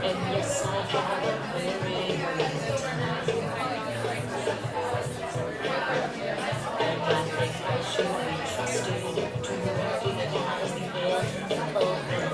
And yes, I have a very and I think I should be trusted to recognize the end of the line.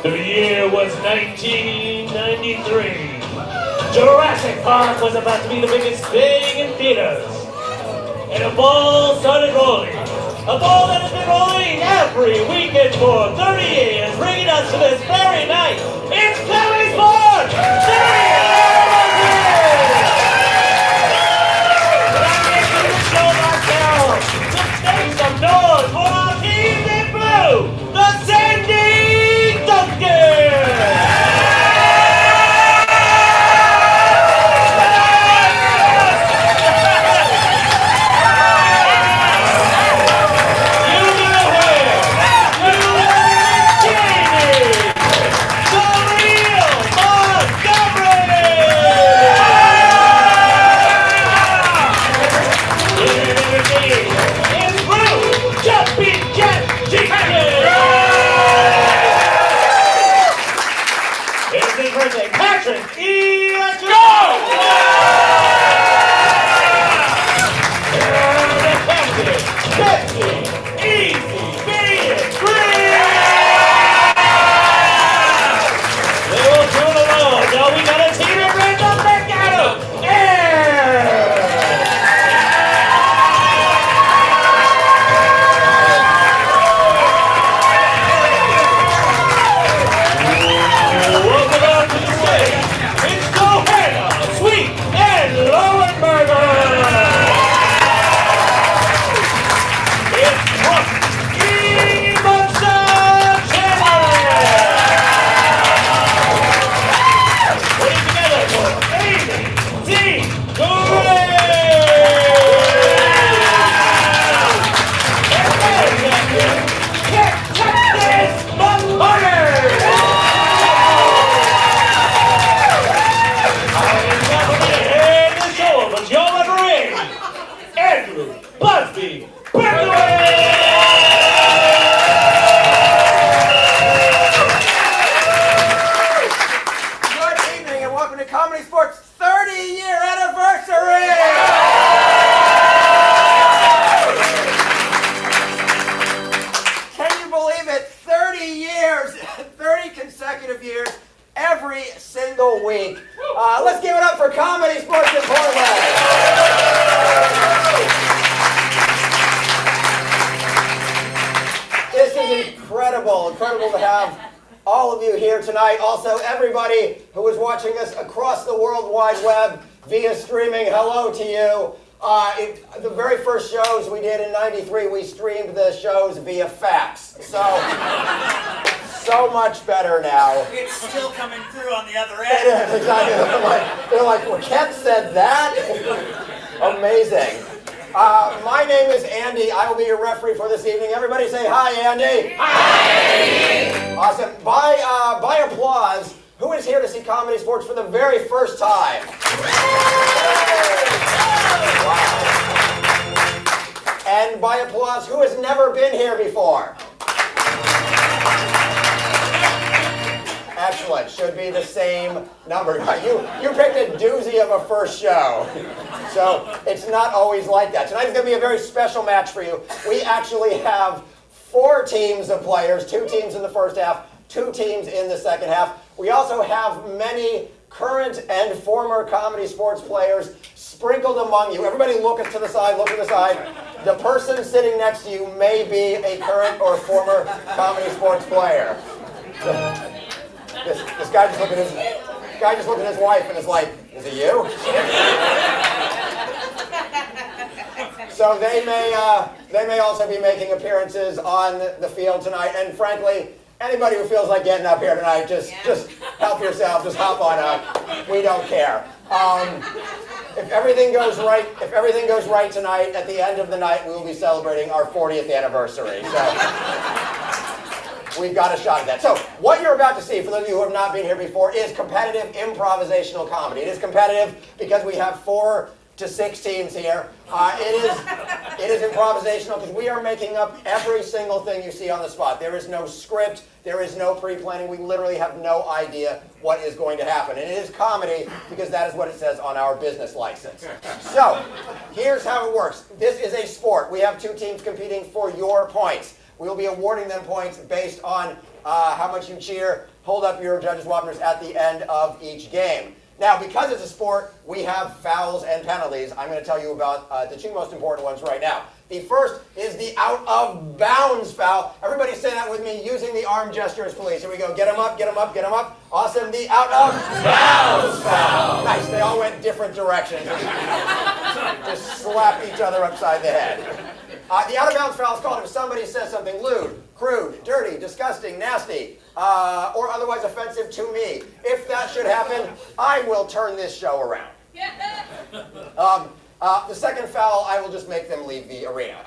The year was 1993. Jurassic Park was about to be the biggest thing in theaters. And a ball started rolling. A ball that has been rolling every weekend for 30 years, bringing us to this very night. It's ComedySportz! But I'm making the show myself. Just make some noise for our team in blue, the Sandy Dunkers! ComedySportz 30-year anniversary! Can you believe it? 30 years, 30 consecutive years, every single week. Let's give it up for ComedySportz in Portland. This is incredible to have all of you here tonight. Also, everybody who is watching us across the World Wide Web via streaming, hello to you. The very first shows we did in '93, we streamed the shows via fax. So much better now. It's still coming through on the other end. It is, exactly. They're like, well, Kent said that? Amazing. My name is Andy. I will be your referee for this evening. Everybody say hi, Andy. Hi. Awesome. By applause, who is here to see ComedySportz for the very first time? And by applause, who has never been here before? Excellent. Should be the same number. You picked a doozy of a first show. So it's not always like that. Tonight's going to be a very special match for you. We actually have 4 teams of players, 2 teams in the first half, 2 teams in the second half. We also have many current and former ComedySportz players sprinkled among you. Everybody look to the side, look to the side. The person sitting next to you may be a current or former ComedySportz player. This guy just looked at his wife and is like, is it you? So they may also be making appearances on the field tonight. And frankly, anybody who feels like getting up here tonight, just help yourself, just hop on up. We don't care. If everything goes right tonight, at the end of the night, we will be celebrating our 40th anniversary. So we've got a shot at that. So what you're about to see, for those of you who have not been here before, is competitive improvisational comedy. It is competitive because we have 4 to 6 teams here. It is improvisational because we are making up every single thing you see on the spot. There is no script. There is no pre-planning. We literally have no idea what is going to happen. And it is comedy because that is what it says on our business license. So, here's how it works. This is a sport. We have 2 teams competing for your points. We will be awarding them points based on how much you cheer. Hold up your judges' whoppers at the end of each game. Now, because it's a sport, we have fouls and penalties. I'm going to tell you about the 2 most important ones right now. The first is the out-of-bounds foul. Everybody say that with me using the arm gestures, please. Here we go. Get them up, get them up, get them up. Awesome. The out-of-bounds foul. Nice. They all went different directions. Just slap each other upside the head. The out-of-bounds foul is called if somebody says something lewd, crude, dirty, disgusting, nasty, or otherwise offensive to me. If that should happen, I will turn this show around. The second foul, I will just make them leave the arena.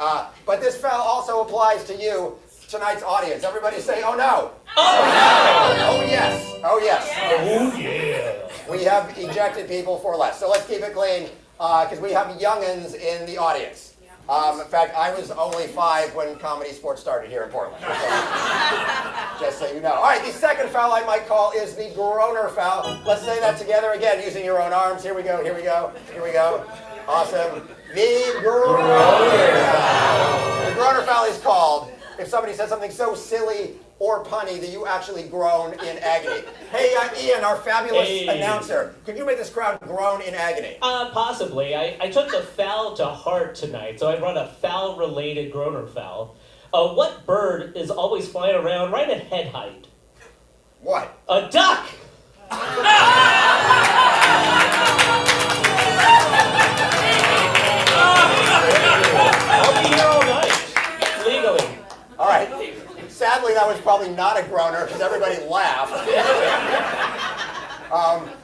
But this foul also applies to you, tonight's audience. Everybody say, oh no. Oh no. Oh yes. Oh yes. Oh yeah. We have ejected people for less. So let's keep it clean because we have youngins in the audience. In fact, I was only 5 when ComedySportz started here in Portland. Just so you know. All right, the second foul I might call is the groaner foul. Let's say that together again using your own arms. Here we go, here we go, here we go. Awesome. The groaner foul. The groaner foul is called if somebody says something so silly or punny that you actually groan in agony. Hey, Ian, our fabulous announcer, could you make this crowd groan in agony? Possibly. I took the foul to heart tonight, so I brought a foul-related groaner foul. What bird is always flying around right at head height? What? A duck! I'll be here all night, legally. All right. Sadly, that was probably not a groaner because everybody laughed.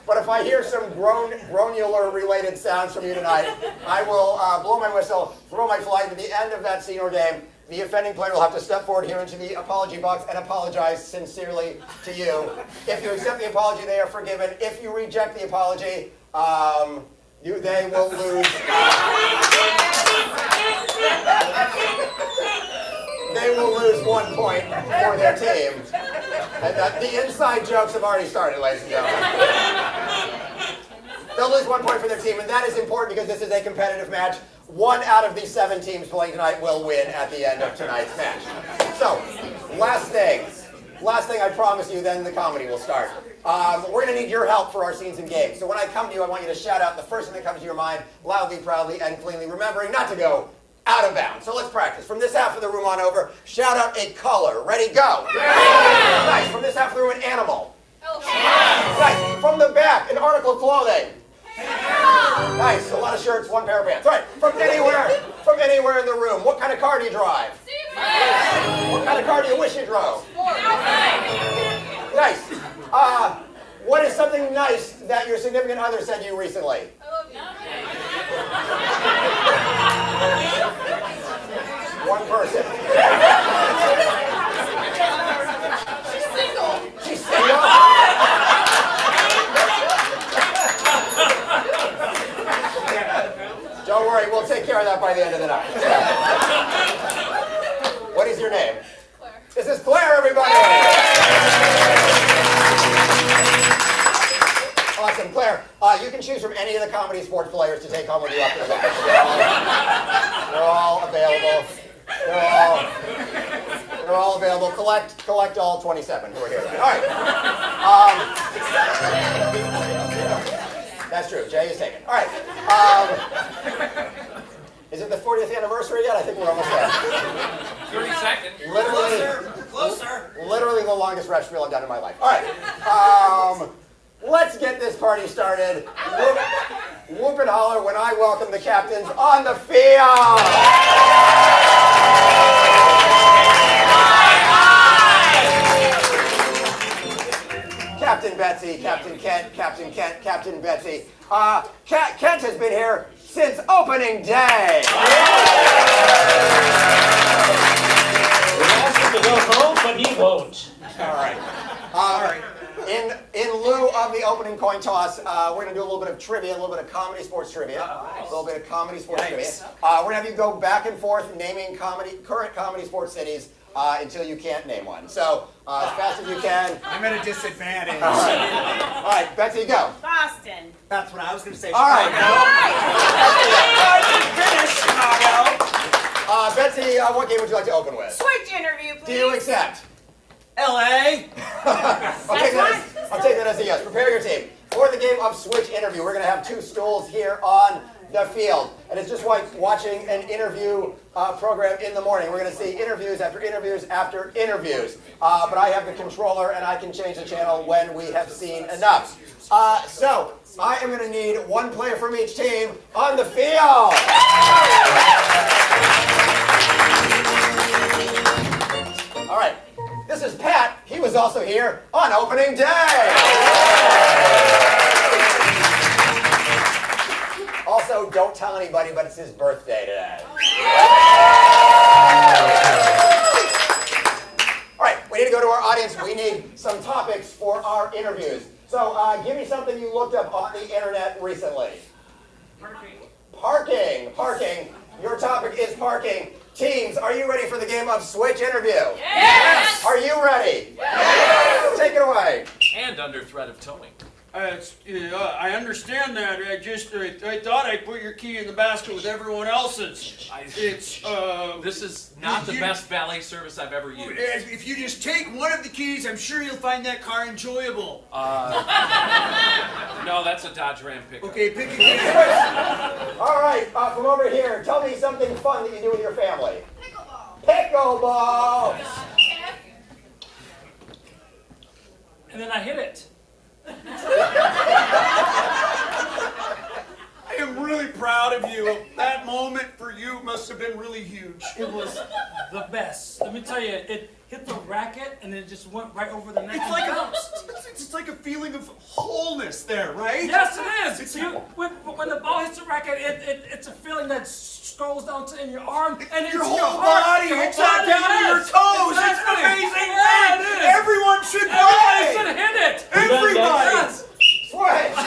But if I hear some groanular-related sounds from you tonight, I will blow my whistle, throw my flag. At the end of that scene or game, the offending player will have to step forward here into the apology box and apologize sincerely to you. If you accept the apology, they are forgiven. If you reject the apology, they will lose. They will lose 1 point for their team. And the inside jokes have already started, ladies and gentlemen. They'll lose 1 point for their team, and that is important because this is a competitive match. 1 out of the 7 teams playing tonight will win at the end of tonight's match. So, last thing I promise you, then the comedy will start. We're going to need your help for our scenes and games. So when I come to you, I want you to shout out the first thing that comes to your mind, loudly, proudly, and cleanly, remembering not to go out of bounds. So let's practice. From this half of the room on over, shout out a color. Ready, go. Nice. From this half of the room, an animal. Nice. From the back, an article of clothing. Nice. A lot of shirts, 1 pair of pants. All right. From anywhere in the room. What kind of car do you drive? What kind of car do you wish you drove? Nice. What is something nice that your significant other said to you recently? I love you. 1 person. She's single. She's single? Don't worry, we'll take care of that by the end of the night. What is your name? Claire. This is Claire, everybody! Awesome, Claire. You can choose from any of the ComedySportz players to take home with you after the match. They're all available. They're all available. Collect all 27 who are here tonight. All right. That's true. Jay is taken. All right. Is it the 40th anniversary yet? I think we're almost there. 32nd. Closer. Literally the longest rest drill I've done in my life. All right. Let's get this party started. Whoop and holler when I welcome the captains on the field. Captain Betsy, Captain Kent, Captain Kent, Captain Betsy. Kent has been here since opening day. He asked him to go home, but he won't. All right. In lieu of the opening coin toss, we're going to do a little bit of trivia, a little bit of comedy sports trivia. A little bit of comedy sports trivia. We're going to have you go back and forth naming current comedy sports cities until you can't name one. So, as fast as you can. I'm at a disadvantage. All right, Betsy, go. Boston. That's what I was going to say. All right. Chicago. Betsy, what game would you like to open with? Switch interview, please. Do you accept? L.A. I'll take that as a yes. Prepare your team. For the game of Switch Interview, we're going to have 2 stools here on the field. And it's just like watching an interview program in the morning. We're going to see interviews after interviews after interviews. But I have the controller, and I can change the channel when we have seen enough. So, I am going to need 1 player from each team on the field. All right. This is Pat. He was also here on opening day. Also, don't tell anybody, but it's his birthday today. All right, we need to go to our audience. We need some topics for our interviews. So give me something you looked up on the internet recently. Parking. Your topic is parking. Teams, are you ready for the game of Switch Interview? Yes! Are you ready? Yes! Take it away. And under threat of towing. I understand that. I thought I'd put your key in the basket with everyone else's. This is not the best valet service I've ever used. If you just take one of the keys, I'm sure you'll find that car enjoyable. No, that's a Dodge Ram pickup. Okay, pick a key. All right, from over here, tell me something fun that you do with your family. Pickleball. And then I hit it. I am really proud of you. That moment for you must have been really huge. It was the best. Let me tell you, it hit the racket and it just went right over the net. It's like a feeling of wholeness there, right? Yes, it is. When the ball hits the racket, it's a feeling that scrolls down in your arm and Your it's whole your heart. body, it's not down to your toes. It's an Exactly. amazing Yeah, thing. it is. Everyone should Everybody play. should hit it. Everybody. Yes. Switch.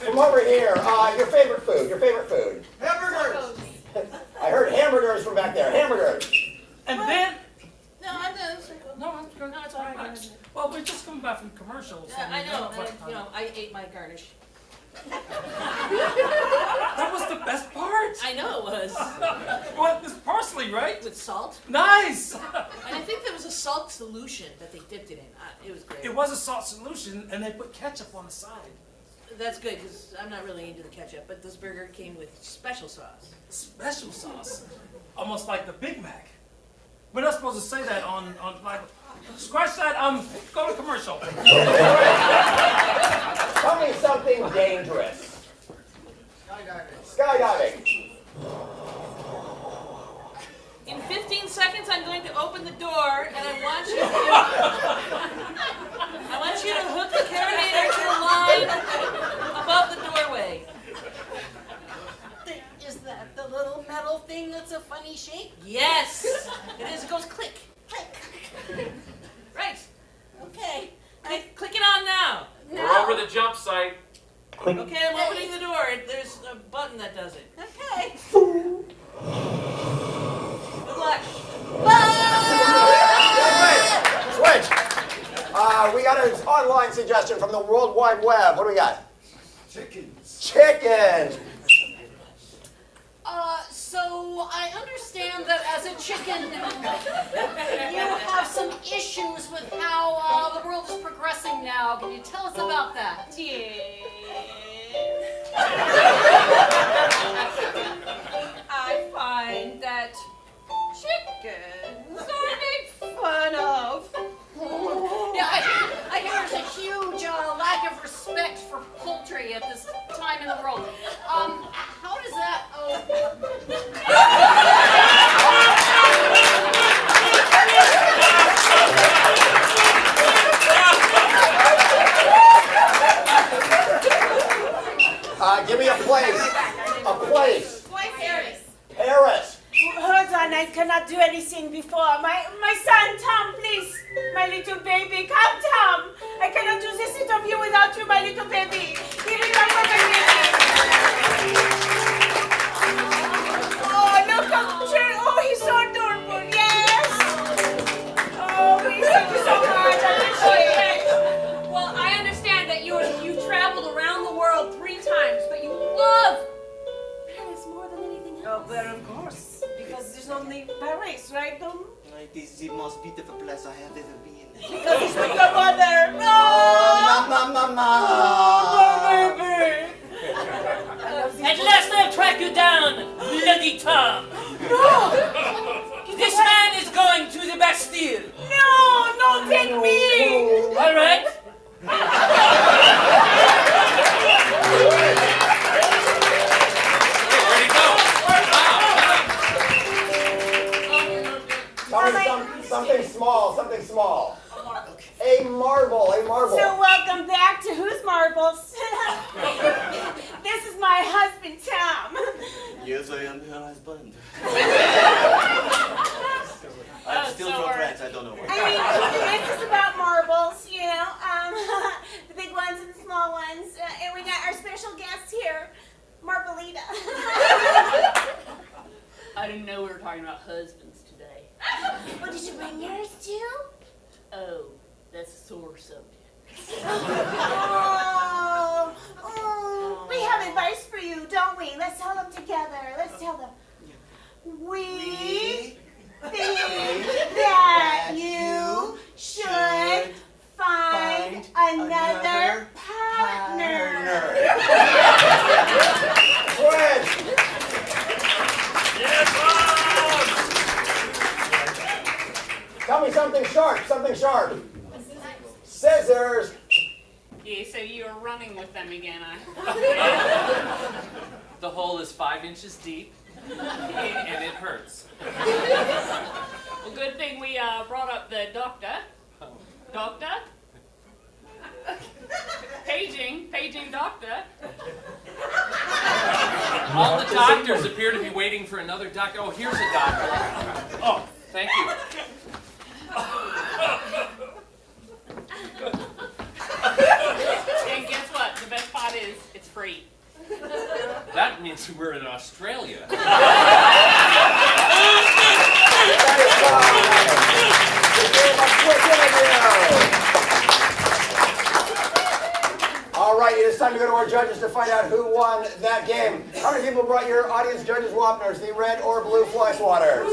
From over here, your favorite food. Hamburgers. I heard hamburgers from back there. Hamburgers. And then, No, I'm done. no, it's all right. Well, we're just coming back from commercials. Yeah, I know. But, I ate my garnish. that was the best part. I know it was. Well, it's parsley, right? With salt. Nice. And I think there was a salt solution that they dipped it in. It was great. It was a salt solution, and they put ketchup on the side. That's good, because I'm not really into the ketchup, but this burger came with special sauce. Special sauce, almost like the Big Mac. We're not supposed to say that on like. Scratch that. Go to commercial. Tell me something dangerous. Skydiving. In 15 seconds, I'm going to open the door, and I want you to hook the carabiner to the line above the doorway. Is that the little metal thing that's a funny shape? Yes, it is. It goes click, click. Right. Okay. Click it on now. We're over the jump site. Okay, I'm opening the door. There's a button that does it. Okay. Good luck. Switch. We got an online suggestion from the World Wide Web. What do we got? Chicken. So I understand that as a chicken, you have some issues with how the world is progressing now. Can you tell us about that? I find that chickens are made fun of. Yeah, I hear there's a huge lack of respect for poultry at this time in the world. How does that? Give me a place. A place. Paris. Paris. Hold on, I cannot do anything before. My son, Tom, please. My little baby, come, Tom. I cannot do this interview without you, my little baby. Give me my baby. Oh, look how cute. Oh, he's so adorable. Yes. Oh, we thank you so much. I appreciate it. Well, I understand that you traveled around the world 3 times, but you love Paris more than anything Oh, else. but of course, because there's only Paris, right, Tom? It is the most beautiful place I have ever been. Because it's with your mother. No. Mama. Baby. At last I've tracked you down, bloody Tom. No. This man is going to the Bastille. No, don't take me. All right. Where'd he go? Something small. A marble. So welcome back to Who's Marbles. This is my husband, Tom. Yes, I am her husband. Oh, I'm still so from we're- France, I don't know why. I mean, this is about marbles, you know, the big ones and the small ones. And we got our special guest here, Marbolita. I didn't know we were talking about husbands today. Well, did you bring yours too? Oh, that's a sore subject. Oh, we have advice for you, don't we? Let's tell them together. Let's tell them. We think that you should find another partner. Switch. Tell me something sharp. Scissors. Yeah, so you were running with them again, The hole is 5 inches deep, and it hurts. Well, good thing we brought up the doctor. Doctor? Paging doctor. All the doctors appear to be waiting for another doctor. Oh, here's a doctor. Oh, thank you. And guess what? The best part is, it's free. That means we're in Australia. All right, it is time to go to our judges to find out who won that game. How many people brought your audience judges Wapners, the red or blue fly swatters?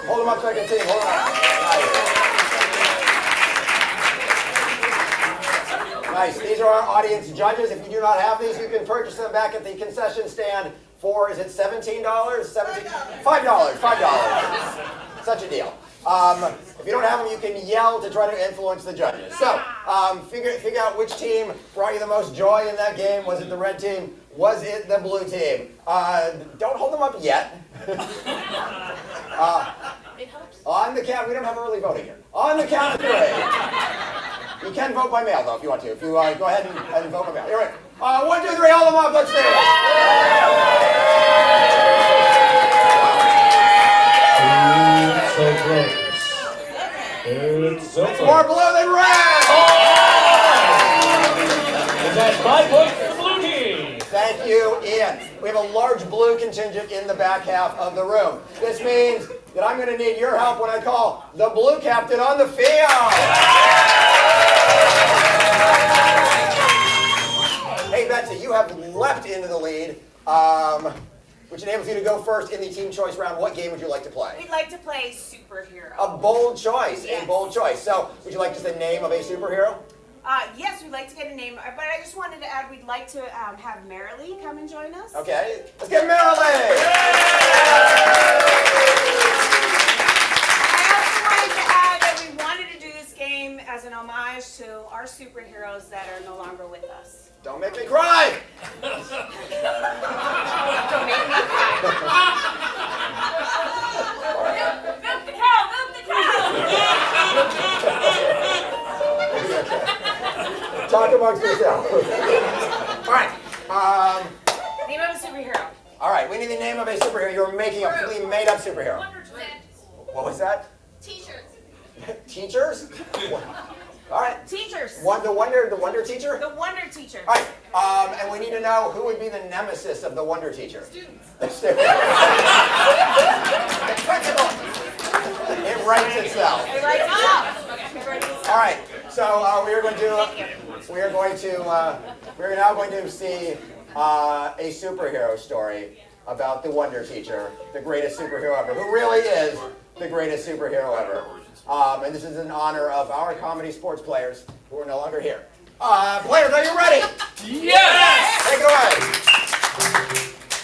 Hold them up so I can see them. Hold on. Nice. These are our audience judges. If you do not have these, you can purchase them back at the concession stand for, is it $17? $5. Such a deal. If you don't have them, you can yell to try to influence the judges. So, figure out which team brought you the most joy in that game. Was it the red team? Was it the blue team? Don't hold them up yet. On the count, we don't have early voting here. On the count of 3. You can vote by mail, though, if you want to. If you go ahead and vote by mail. You're right. 1, 2, 3, hold them up. Let's see. So close. It's so It's close. more blue than red. Is that 5 points for the blue team? Thank you, Ian. We have a large blue contingent in the back half of the room. This means that I'm going to need your help when I call the blue captain on the field. Hey, Betsy, you have leapt into the lead, which enables you to go first in the team choice round. What game would you like to play? We'd like to play superhero. A bold choice, Yes. a bold choice. So, would you like just the name of a superhero? Yes, we'd like to get a name, but I just wanted to add we'd like to have Marilee come and join us. Okay, let's get Marilee. I also wanted to add that we wanted to do this game as an homage to our superheroes that are no longer with us. Don't make me cry. Don't make me cry. Milk the cow! Milk the cow! Talk amongst yourselves. All right. Name of a superhero. All right. We need the name of a superhero. You're making a completely made-up superhero. Wonder Twin. What was that? T-shirts. Teachers? All right. Teachers. The wonder teacher? The wonder teacher. All right. And we need to know who would be the nemesis of the wonder teacher. Students. The students. The principal. It writes itself. It writes itself. All right. So we are now going to see a superhero story about the wonder teacher, the greatest superhero ever, who really is the greatest superhero ever. And this is in honor of our ComedySportz players who are no longer here. Players, are you ready? Yes! Take it away.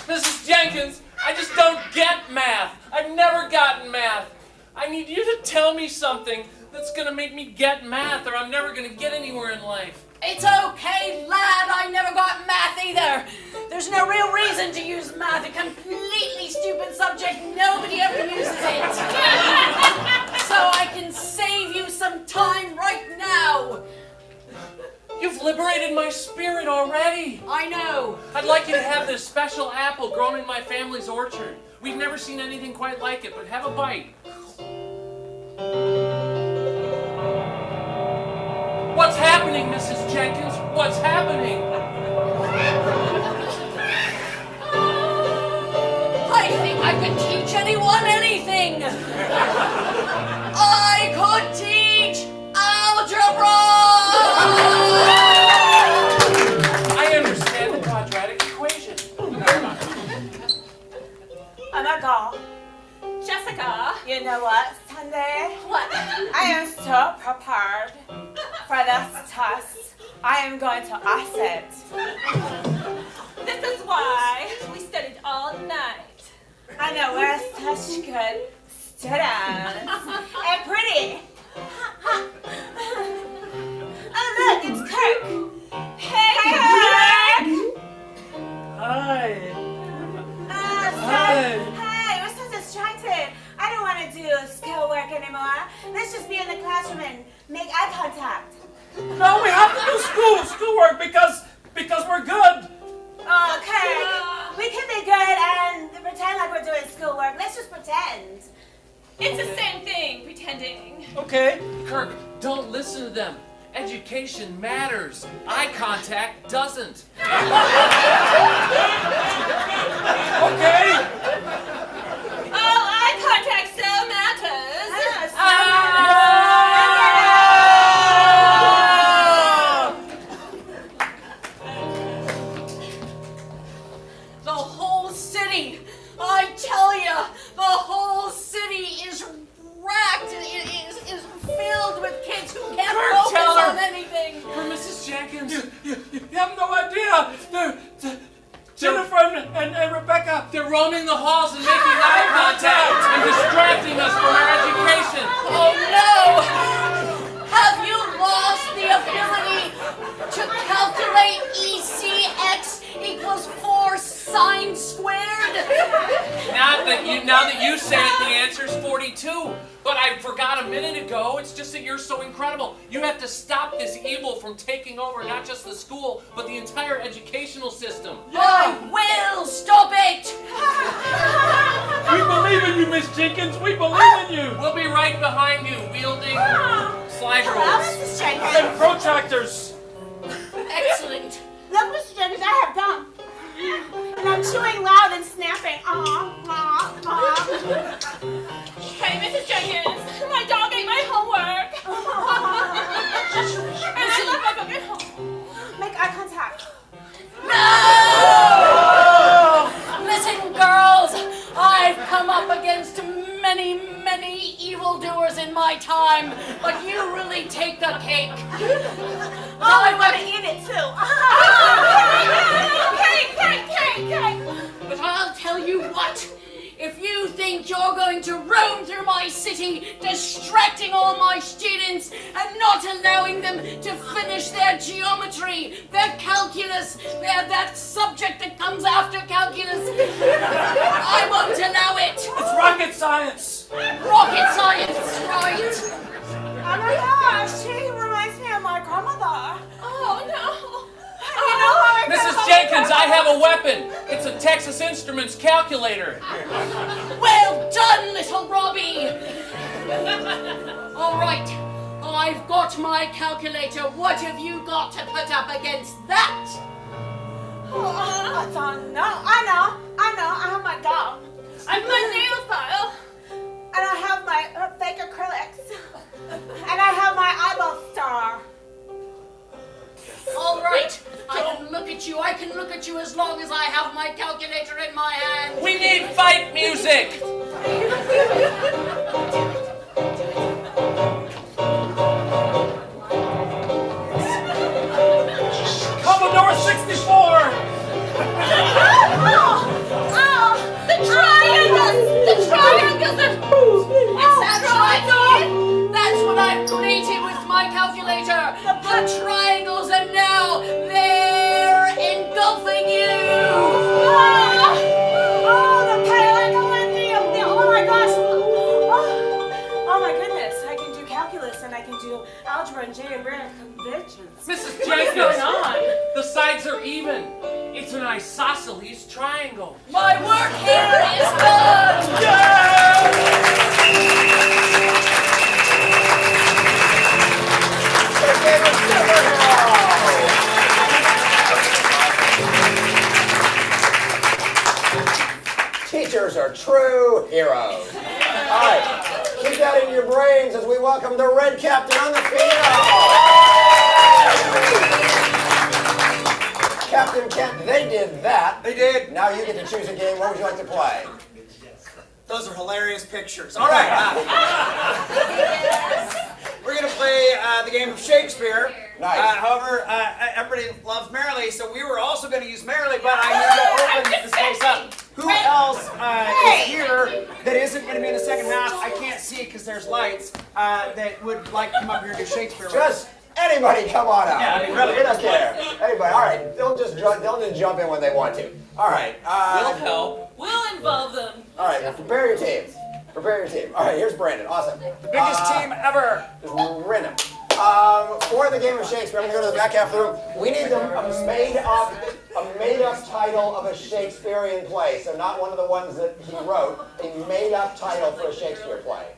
Mrs. Jenkins, I just don't get math. I've never gotten math. I need you to tell me something that's going to make me get math, or I'm never going to get anywhere in life. It's okay, lad. I never got math either. There's no real reason to use math. A completely stupid subject. Nobody ever uses it. So I can save you some time right now. You've liberated my spirit already. I know. I'd like you to have this special apple grown in my family's orchard. We've never seen anything quite like it, but have a bite. What's happening, Mrs. Jenkins? What's happening? I think I could teach anyone anything. I could teach algebra. I understand the quadratic equation. Oh my God. Jessica. You know what, Sunday? What? I am so prepared for this test. I am going to ace it. This is why we studied all night. I know we're such good students. And pretty. Oh look, it's Kirk. Hey, Kirk! Hi. Hey, we're so distracted. I don't want to do schoolwork anymore. Let's just be in the classroom and make eye contact. No, we have to do schoolwork because we're good. Okay. We can be good and pretend like we're doing schoolwork. Let's just pretend. It's the same thing, pretending. Okay. Kirk, don't listen to them. Education matters. Eye contact doesn't. Okay. Oh, eye contact still matters. The whole city, I tell you, the whole city is racked. It is filled with kids who can't focus on anything. For Mrs. Jenkins. You have no idea. Jennifer and Rebecca. They're roaming the halls and making eye contact and distracting us from our education. Oh no! Have you lost the ability to calculate ECX equals 4 sine squared? Now that you say it, the answer's 42. But I forgot a minute ago. It's just that you're so incredible. You have to stop this evil from taking over not just the school, but the entire educational system. I will stop it! We believe in you, Miss Jenkins. We believe in you. We'll be right behind you, wielding slide Hello, rules. Mrs. Jenkins. And protractors. Excellent. Look, Mr. Jenkins, I have gum. And I'm chewing loud and snapping. Hey, Mrs. Jenkins, my dog ate my homework. And I left my book at home. Make eye contact. No! Listen, girls, I've come up against many evildoers in my time, but you really take the cake. Oh, I want to eat it too. Cake. But I'll tell you what, if you think you're going to roam through my city, distracting all my students and not allowing them to finish their geometry, their calculus, that subject that comes after calculus, I won't allow it. It's rocket science. Rocket science, right? Oh my gosh, she reminds me of my grandmother. Oh no. You know how I feel Mrs. about Jenkins, my I have a weapon. It's a Texas Instruments calculator. Well done, little Robbie. All right, I've got my calculator. What have you got to put up against that? I don't know. I know. I have my gum. I have my nail file. And I have my fake acrylics. And I have my eyeball star. All right, I can look at you. I can look at you as long as I have my calculator in my hand. We need fight music. Commodore 64. The triangles are... Is that right? That's what I've created with my calculator. The triangles are now... They're engulfing you. The triangle and the... Oh my gosh. Oh my goodness. I can do calculus and I can do algebra and geometric conventions. Mrs. What is Jenkins, going on? the sides are even. It's an isosceles triangle. My work here is done. Teachers are true heroes. All right, keep that in your brains as we welcome the red captain on the field. Captain Kent, they did that. They did. Now you get to choose a game. What would you like to play? Those are hilarious pictures. All right. We're going to play the game of Shakespeare. Nice. However, everybody loves Merrily, so we were also going to use Merrily, but I need to open this place up. Who else is here that isn't going to be in the second half? I can't see because there's lights that would like to come up here and do Shakespeare. Just anybody, come on up. Yeah, I mean, really. We don't care. Anybody. All right. They'll just jump in when they want to. All right. We'll help. We'll involve them. All right. Prepare your teams. Prepare your team. All right. Here's Brandon. Awesome. The biggest team ever. Rhythm. For the game of Shakespeare, I'm going to go to the back half of the room. We need a made-up title of a Shakespearean play. So not one of the ones that he wrote. A made-up title for a Shakespeare play.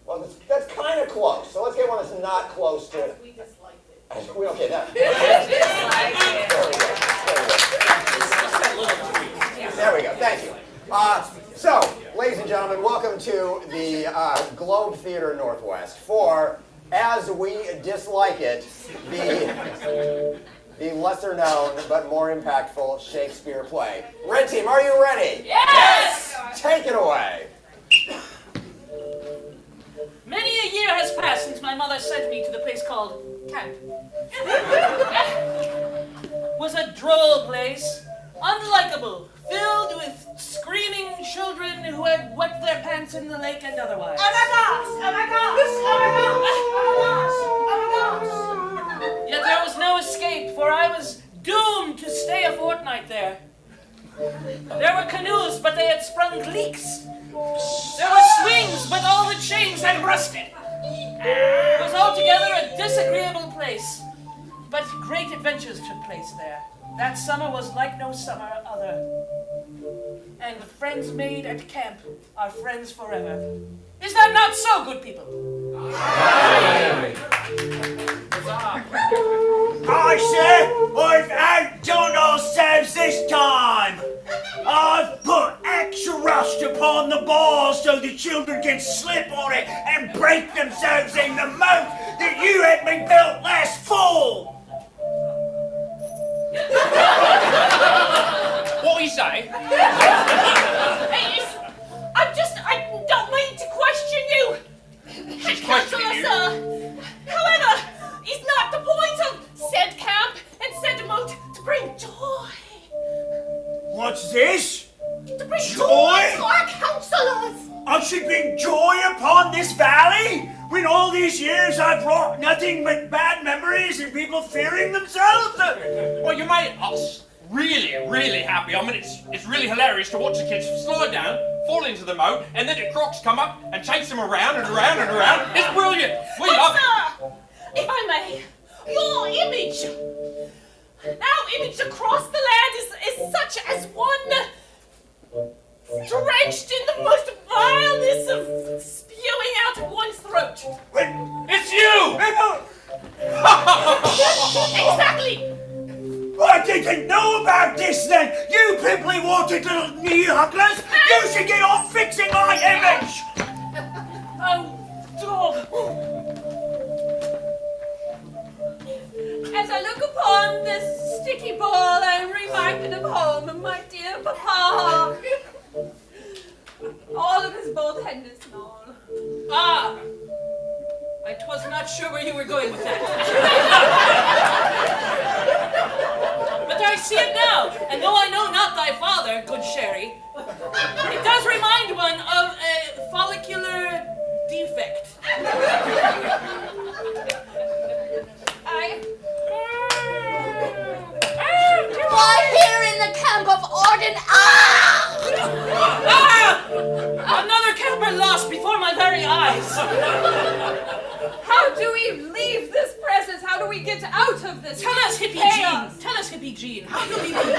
Well, that's kind of close. So let's get one that's not close to. As we disliked it. Okay, that. There we go. Thank you. So, ladies and gentlemen, welcome to the Globe Theater Northwest for As We Dislike It, the lesser known but more impactful Shakespeare play. Red team, are you ready? Yes! Take it away. Many a year has passed since my mother sent me to the place called camp. Was a droll place, unlikable, filled with screaming children who had wet their pants in the lake and otherwise. Oh my gosh! Oh my gosh! Oh my gosh! Oh my gosh! Yet there was no escape, for I was doomed to stay a fortnight there. There were canoes, but they had sprung leaks. There were swings, but all the chains had rusted. It was altogether a disagreeable place, but great adventures took place there. That summer was like no summer other. And the friends made at camp are friends forever. Is that not so, good people? I say I've outdone ourselves this time. I've put extra rust upon the bars so the children can slip on it and break themselves in the moat that you had me built last fall. What you say? I don't mean to question you. She's questioning you. However, is not the point of said camp and said moat to bring joy? What's this? To bring Joy? joy to our counselors! I should bring joy upon this valley? When all these years I've wrought nothing but bad memories and people fearing themselves? Well, you made us really, really happy. I mean, it's really hilarious to watch the kids slide down, fall into the moat, and then the crocs come up and chase them around and around and around. It's brilliant. We love it. Sir, if I may, your image, now image across the land is such as one drenched in the most vileness of spewing out throat. It's you! Exactly! I didn't know about this then! You pimply watered little knee hugglers! You should get on fixing my image! Oh, dog. As I look upon this sticky ball, I am reminded of home and my dear papa. All of his bald head is small. Ah! I was not sure where you were going with that. But I see it now, and though I know not thy father, good Sherry, it does remind one of a follicular defect. Lie here in the camp of Arden. Another camper lost before my very eyes. How do we leave this presence? How do we get out of this? Tell us, Hippie chaos? Jean. Tell us, Hippie Jean. How do we leave?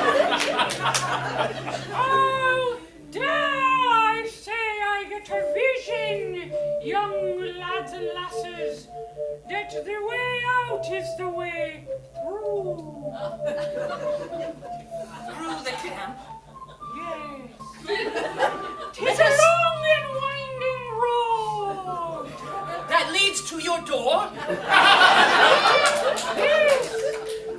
Oh, dare I say I get a vision, young lads and lasses, that the way out is the way through. Through the camp? Yes. It's a long and winding road. That leads to your door?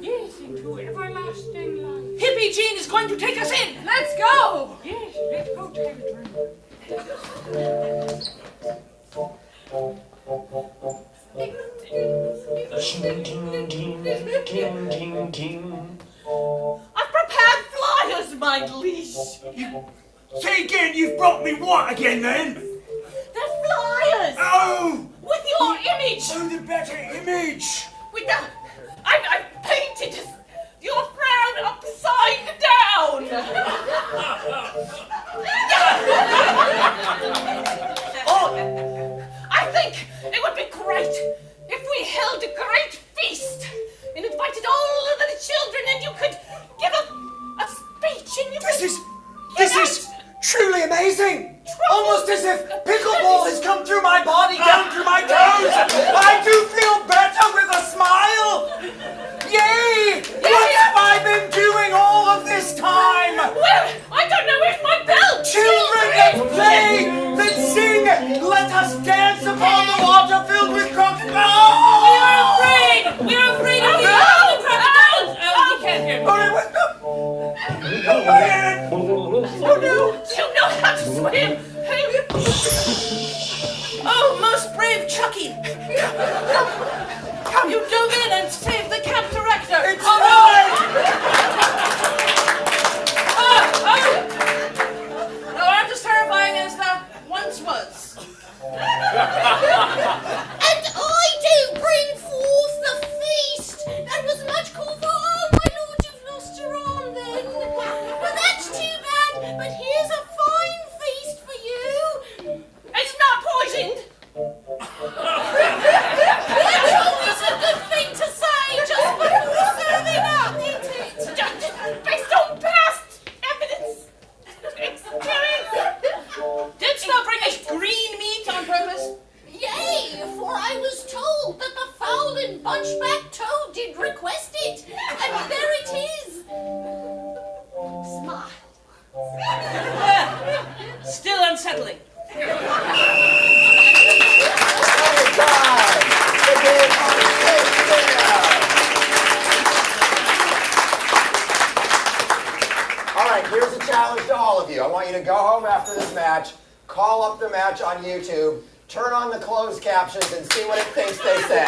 Yes, into everlasting life. Hippie Jean is going to take us in. Let's go! Yes, let's go take a I've prepared flyers, my liege. Say again, you've brought me what again then? They're flyers! Oh! With your image! Oh, the better image! With the... I've painted your frown upside down! Oh, I think it would be great if we held a great feast and invited all of the children and you could give a speech and you This is truly amazing! Almost as if pickleball has come through my body, down through my toes! I do feel better with a smile! Yay! What have I been doing all of this time? Well, I don't know, where's my belt? Children, let's play! Let's sing! Let us dance upon the water filled with crocodiles! We are afraid! We are afraid of the crocodiles! We can't hear me. Oh no! You know how to swim! Oh, most brave Chucky! Come, you dove in and saved the camp director! It's right! No, I'm as terrifying as thou once was. And I do bring forth the feast! That was much called for. Oh, my lord, you've lost your arm then. Well, that's too bad, but here's a fine feast for you. It's not poisoned. That's always a good thing to say just before serving up, isn't it? Based on past evidence. Experience. Didst thou bring us green meat on purpose? Yea, for I was told that the foul and bunchback toad did request it, and there it is. Smile. Still unsettling. All right, here's a challenge to all of you. I want you to go home after this match, call up the match on YouTube, turn on the closed captions, and see what it thinks they say.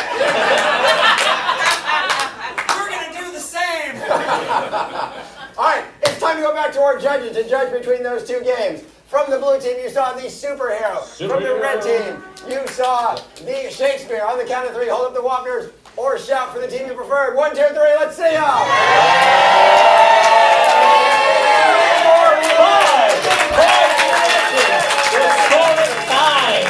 We're gonna do the same! All right, it's time to go back to our judges to judge between those two games. From the blue team, you saw the superhero. From the red team, you saw the Shakespeare. On the count of three, hold up the Wapners or shout for the team you preferred. 1, 2, 3, let's see y'all.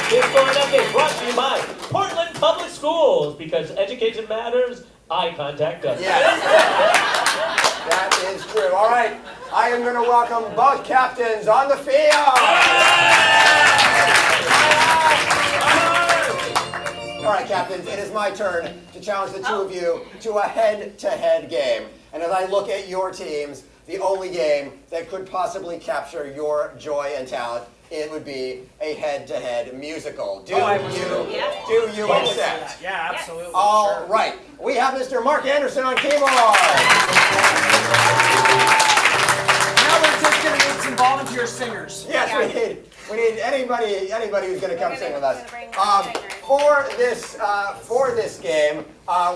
This scoring update brought to you by Portland Public Schools, because education matters, eye contact doesn't. Yes. That is true. All right, I am going to welcome both captains on the field. All right, captains, it is my turn to challenge the two of you to a head-to-head game. And as I look at your teams, the only game that could possibly capture your joy and talent, it would be a head-to-head musical. Do you accept? Yeah, absolutely. All right. We have Mr. Mark Anderson on keyboard. Now we're just going to need some volunteer singers. Yes, we need anybody who's going to come sing with us. For this game,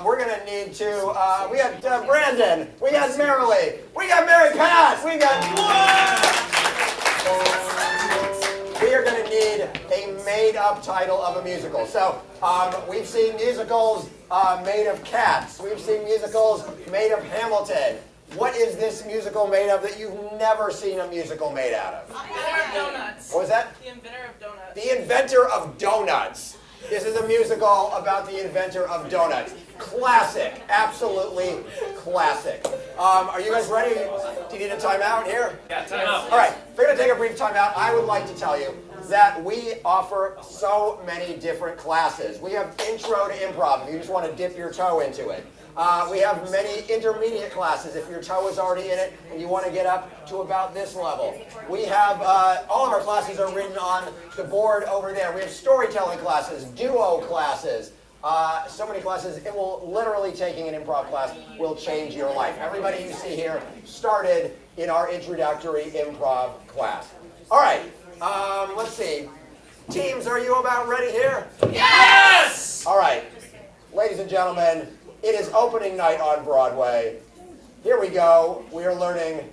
we're going to need to. We got Brandon. We got Marilee. We got Mary Pat. We got. We are going to need a made-up title of a musical. So we've seen musicals made of Cats. We've seen musicals made of Hamilton. What is this musical made of that you've never seen a musical made out of? The Inventor of Donuts. What was that? The Inventor of Donuts. The Inventor of Donuts. This is a musical about the inventor of donuts. Classic. Absolutely classic. Are you guys ready? Do you need a timeout here? Yeah, timeout. All right. We're going to take a brief timeout. I would like to tell you that we offer so many different classes. We have Intro to Improv if you just want to dip your toe into it. We have many intermediate classes if your toe is already in it and you want to get up to about this level. We have, all of our classes are written on the board over there. We have storytelling classes, duo classes, so many classes. It will literally, taking an improv class will change your life. Everybody you see here started in our introductory improv class. All right, let's see. Teams, are you about ready here? Yes! All right, ladies and gentlemen, it is opening night on Broadway. Here we go. We are learning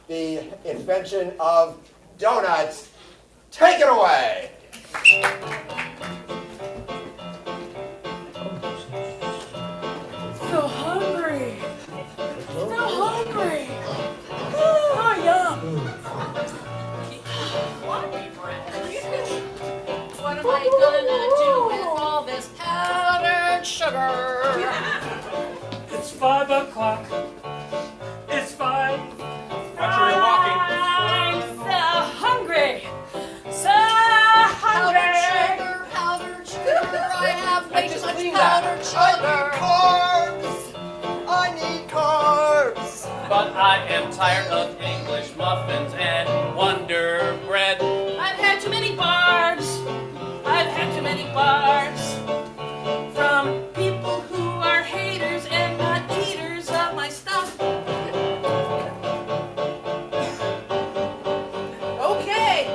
the invention of donuts. Take it away. So hungry. So hungry. Oh, yum. What am I gonna do with all this powdered sugar? It's 5 o'clock. It's 5. Actually, you're walking. I'm so hungry. So Powdered hungry. sugar, I have way too much powdered sugar. I need carbs. But I am tired of English muffins and Wonder Bread. I've had too many barbs. I've had too many barbs from people who are haters and not eaters of my stuff. Okay.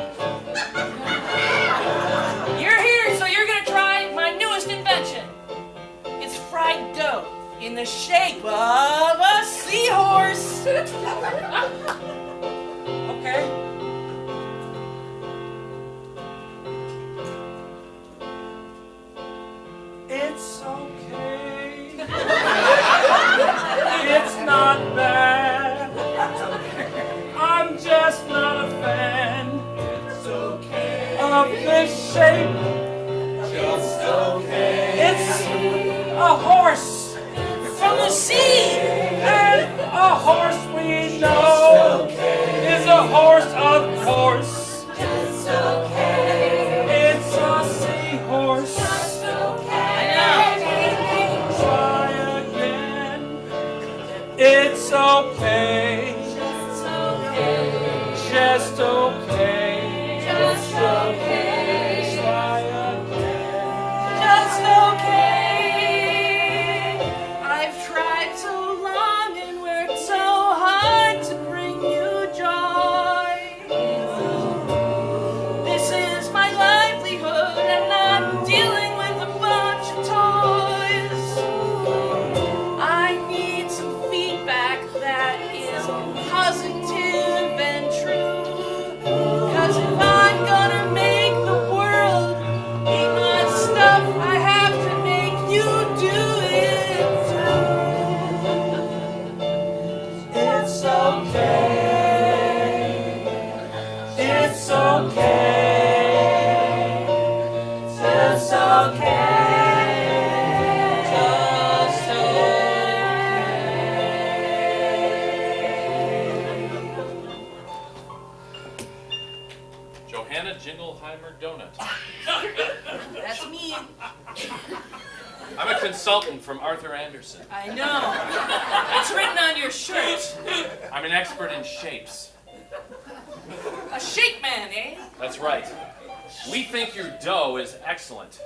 You're here, so you're gonna try my newest invention. It's fried dough in the shape of a seahorse. Okay. It's okay. It's not bad. I'm just not a fan. It's okay. Of this shape. Just okay. It's a horse from the sea. And a horse we know is a horse, of course. It's okay. It's a seahorse. Try again. It's okay. Just okay. Just okay. Just okay. Try again. Just okay. I've tried so long and worked so hard to bring you joy. This is my livelihood and I'm dealing with a bunch of toys. I need some feedback that is positive and true. 'Cause if I'm gonna make the world eat my stuff, I have to make you do it too. It's okay. It's okay. Just okay. Just Johanna Jingleheimer Donut. That's me. I'm a consultant from Arthur Anderson. I know. It's written on your shirt. I'm an expert in shapes. A shape man, eh? That's right. We think your dough is excellent.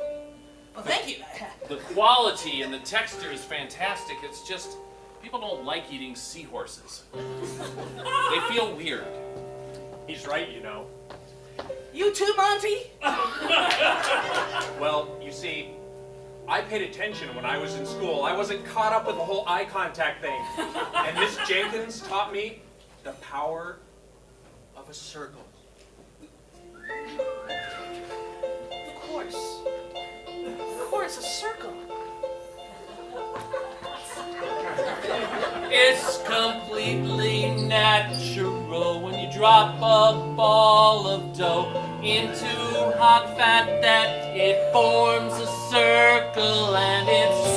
Well, thank you. The quality and the texture is fantastic. It's just, people don't like eating seahorses. They feel weird. He's right, you know. You too, Monty? Well, you see, I paid attention when I was in school. I wasn't caught up with the whole eye contact thing. And Miss Jenkins taught me the power of a circle. Of course, a circle. It's completely natural when you drop a ball of dough into hot fat that it forms a circle, and it's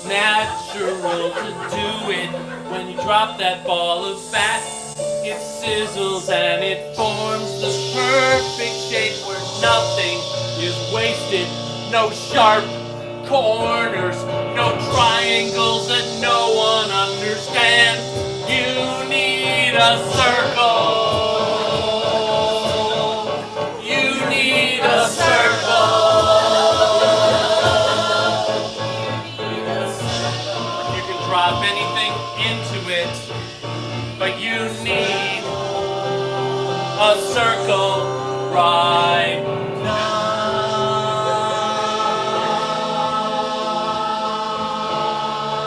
natural to do it. When you drop that ball of fat, it sizzles and it forms the perfect shape where nothing is wasted. No sharp corners, no triangles that no one understands. You need a circle. You need a circle. You can drop anything into it, but you need a circle right now.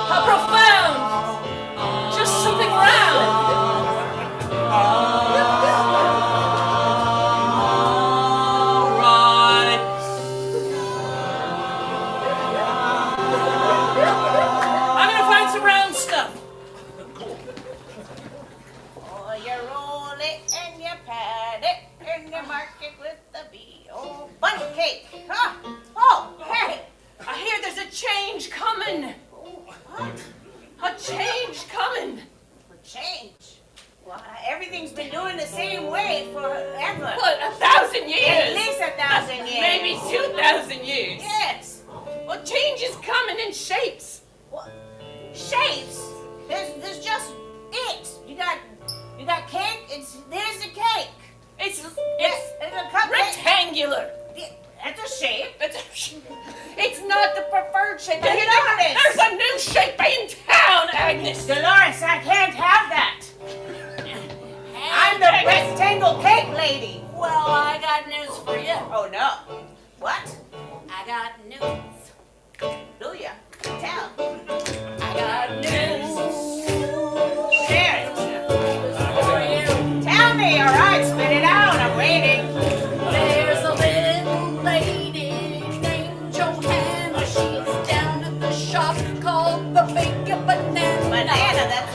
How profound! Just something round. Right. I'm gonna find some round stuff. Oh, you roll it and you pat it and you mark it with the B. Oh, bunny cake. Huh? Oh, hey. I hear there's a change coming. What? A change coming. Change? Well, everything's been doing the same way forever. What, 1,000 years? At least 1,000 years. Maybe 2,000 years. Yes. Well, change is coming in shapes. What? Shapes? There's just it. You got cake. There's the cake. It's It's a cupcake. rectangular. That's a shape. It's not the preferred shape. But Dolores. There's a new shape in town, Agnes. Dolores, I can't have that. I'm the rectangle cake lady. Well, I got news for you. Oh no. What? I got news. Do ya? Tell. I got news Share it. for you. Tell me, all right. Spit it out. I'm waiting. There's a little lady named Johanna. She's down at the shop called the Bacon Banana. Banana. That's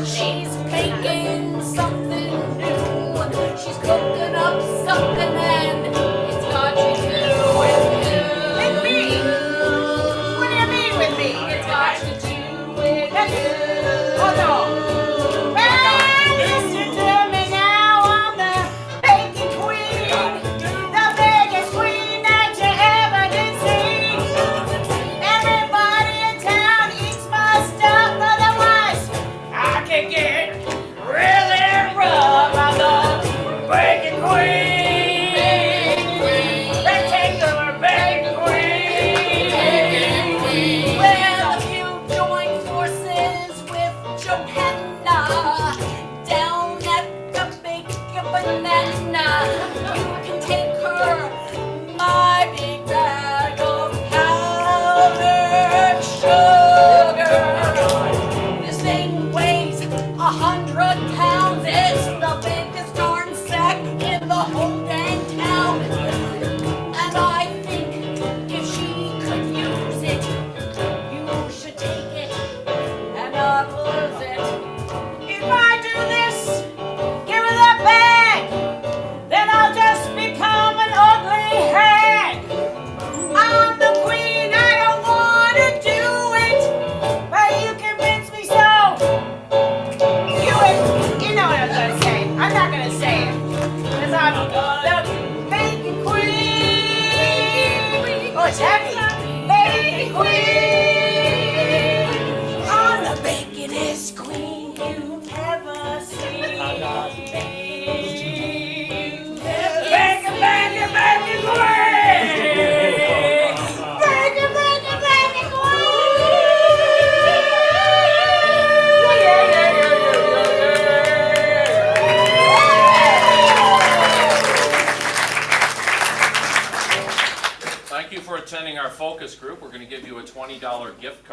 She's making something new. She's cooking up something, and it's got to do with you. with me. What do you mean with me? It's got to do with you. Oh no. Hey, listen to me now. I'm the bacon queen, the biggest queen that you ever did see. Everybody in town eats my stuff, otherwise I can get really rough. I'm the bacon queen, rectangular bacon.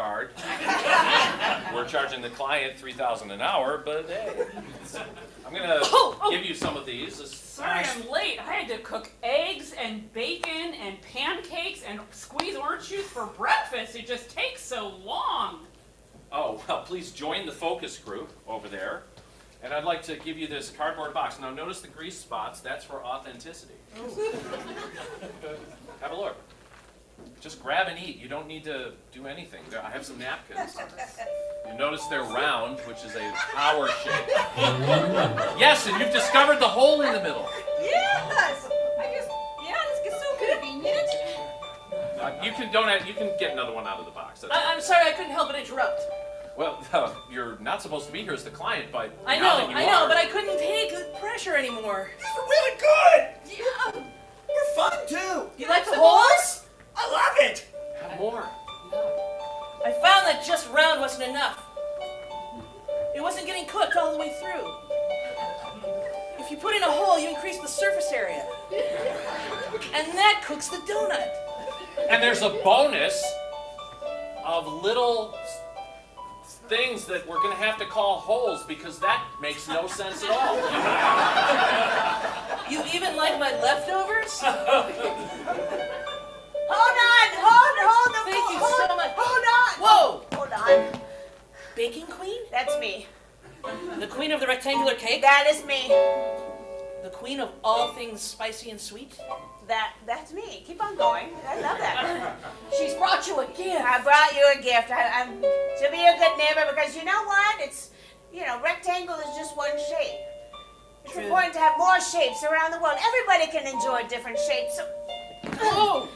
hard. We're charging the client $3,000 an hour, but hey, I'm gonna give you some of these. Sorry I'm late. I had to cook eggs and bacon and pancakes and squeeze orange juice for breakfast. It just takes so long. Oh, well, please join the focus group over there. And I'd like to give you this cardboard box. Now notice the grease spots. That's for authenticity. Have a look. Just grab and eat. You don't need to do anything. I have some napkins. You notice they're round, which is a power shape. Yes, and you've discovered the hole in the middle. Yes! It's so convenient. You can get another one out of the box. I'm sorry, I couldn't help but interrupt. Well, you're not supposed to be here as the client, but I now know, that you are, but I couldn't take the pressure anymore. These are really good. Yeah. They're fun too. You like the holes? I love it. Have more. I found that just round wasn't enough. It wasn't getting cooked all the way through. If you put in a hole, you increase the surface area. And that cooks the donut. And there's a bonus of little things that we're going to have to call holes because that makes no sense at all. You even like my leftovers? Hold on. Thank you so much. Hold on. Whoa! Hold on. Baking queen? That's me. The queen of the rectangular cake? That is me. The queen of all things spicy and sweet? That's me. Keep on going. I love that. She's brought you a gift. I brought you a gift. I'm to be a good neighbor because you know what? It's, rectangle is just one shape. It's True. important to have more shapes around the world. Everybody can enjoy different shapes. So,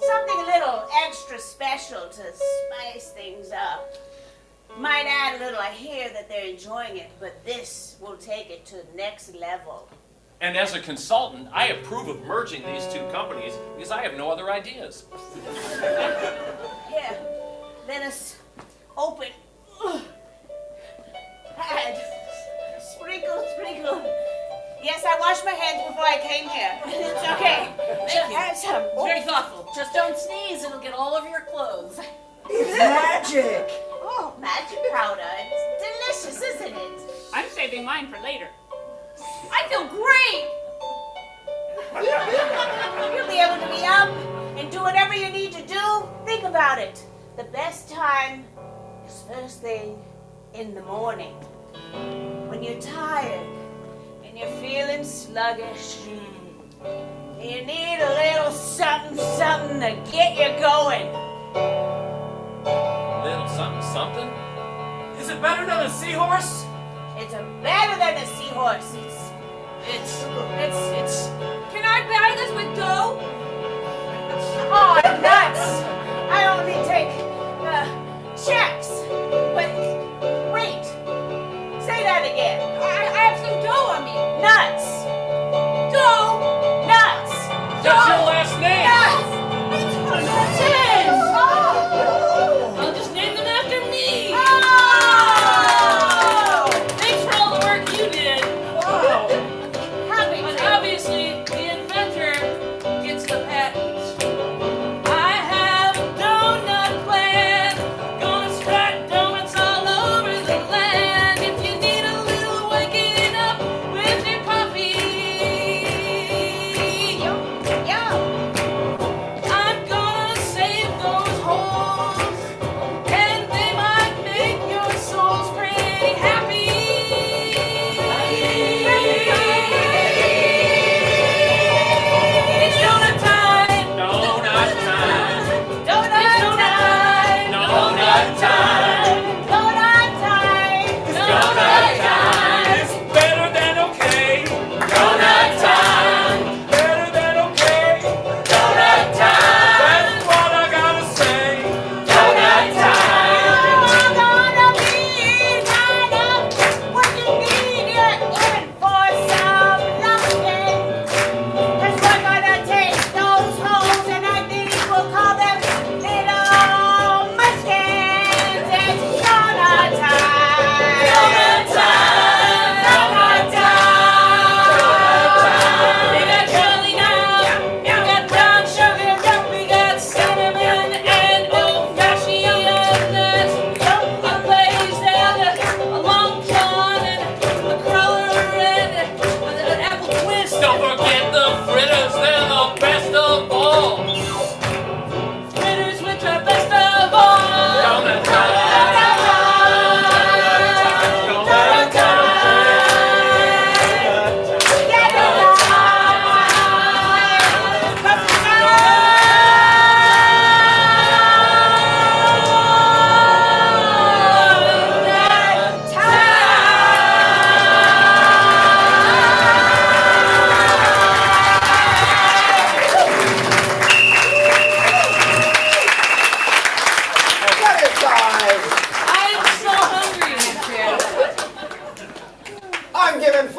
something a little extra special to spice things up. Might add a little. I hear that they're enjoying it, but this will take it to the next level. And as a consultant, I approve of merging these two companies because I have no other ideas. Here, let us open. Add. Sprinkle. Yes, I washed my hands before I came here. It's okay. Thank you. Add some. Very thoughtful. Just don't sneeze, it'll get all over your clothes. It's magic. Oh, magic powder. It's delicious, isn't it? I'm saving mine for later. I feel great. You'll be able to be up and do whatever you need to do. Think about it. The best time is first thing in the morning. When you're tired and you're feeling sluggish. You need a little something to get you going. Little something? Is it better than a seahorse? It's better than a seahorse. It's. Can I buy this with dough? Oh, nuts! I only take checks. But wait, say that again. I have some dough on me. Nuts. Dough. Nuts. That's your last name. Nuts. I'll just name them after me. Oh! Thanks for all the work you did. Wow. But obviously, the inventor gets the patent. I have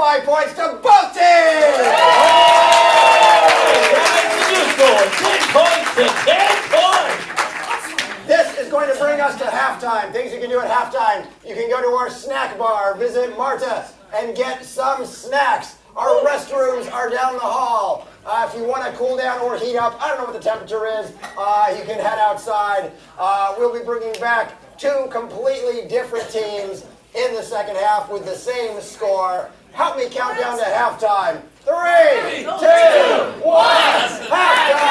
5 points to both teams! Guys, the new score, 10 points to 10 points! This is going to bring us to halftime. Things you can do at halftime. You can go to our snack bar, visit Marta, and get some snacks. Our restrooms are down the hall. If you want to cool down or heat up, I don't know what the temperature is, you can head outside. We'll be bringing back 2 completely different teams in the second half with the same score. Help me count down to halftime. 3, 2, 1, halftime!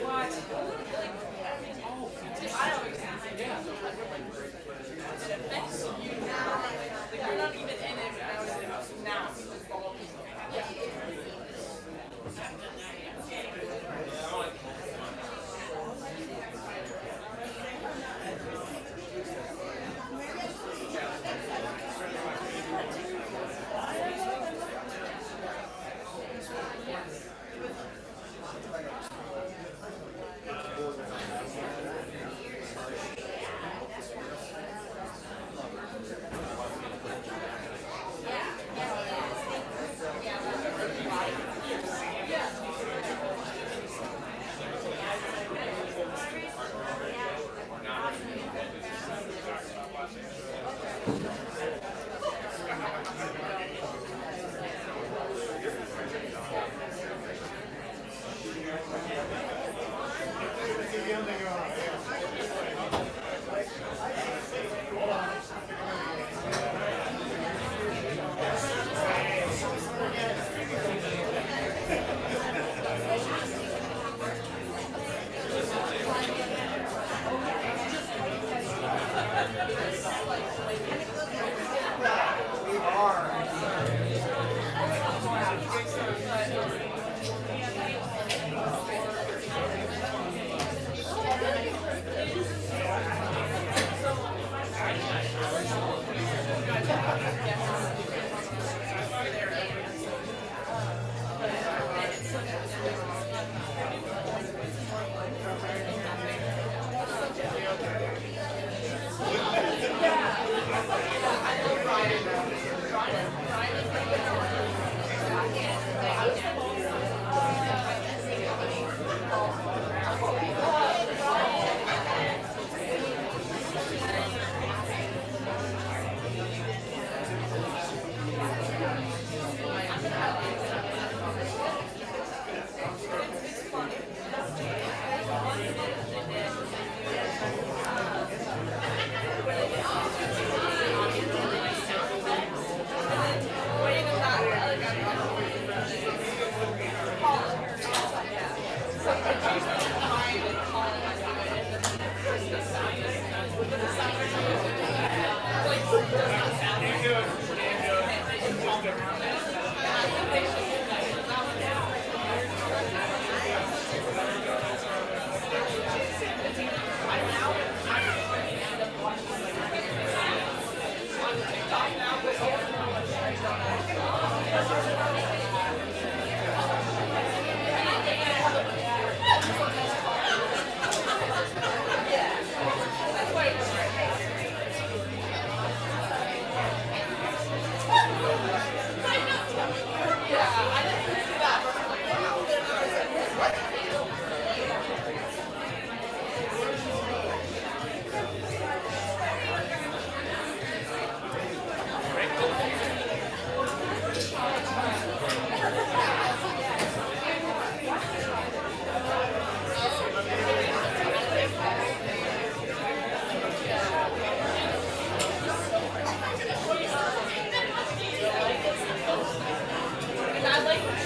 What? I'd like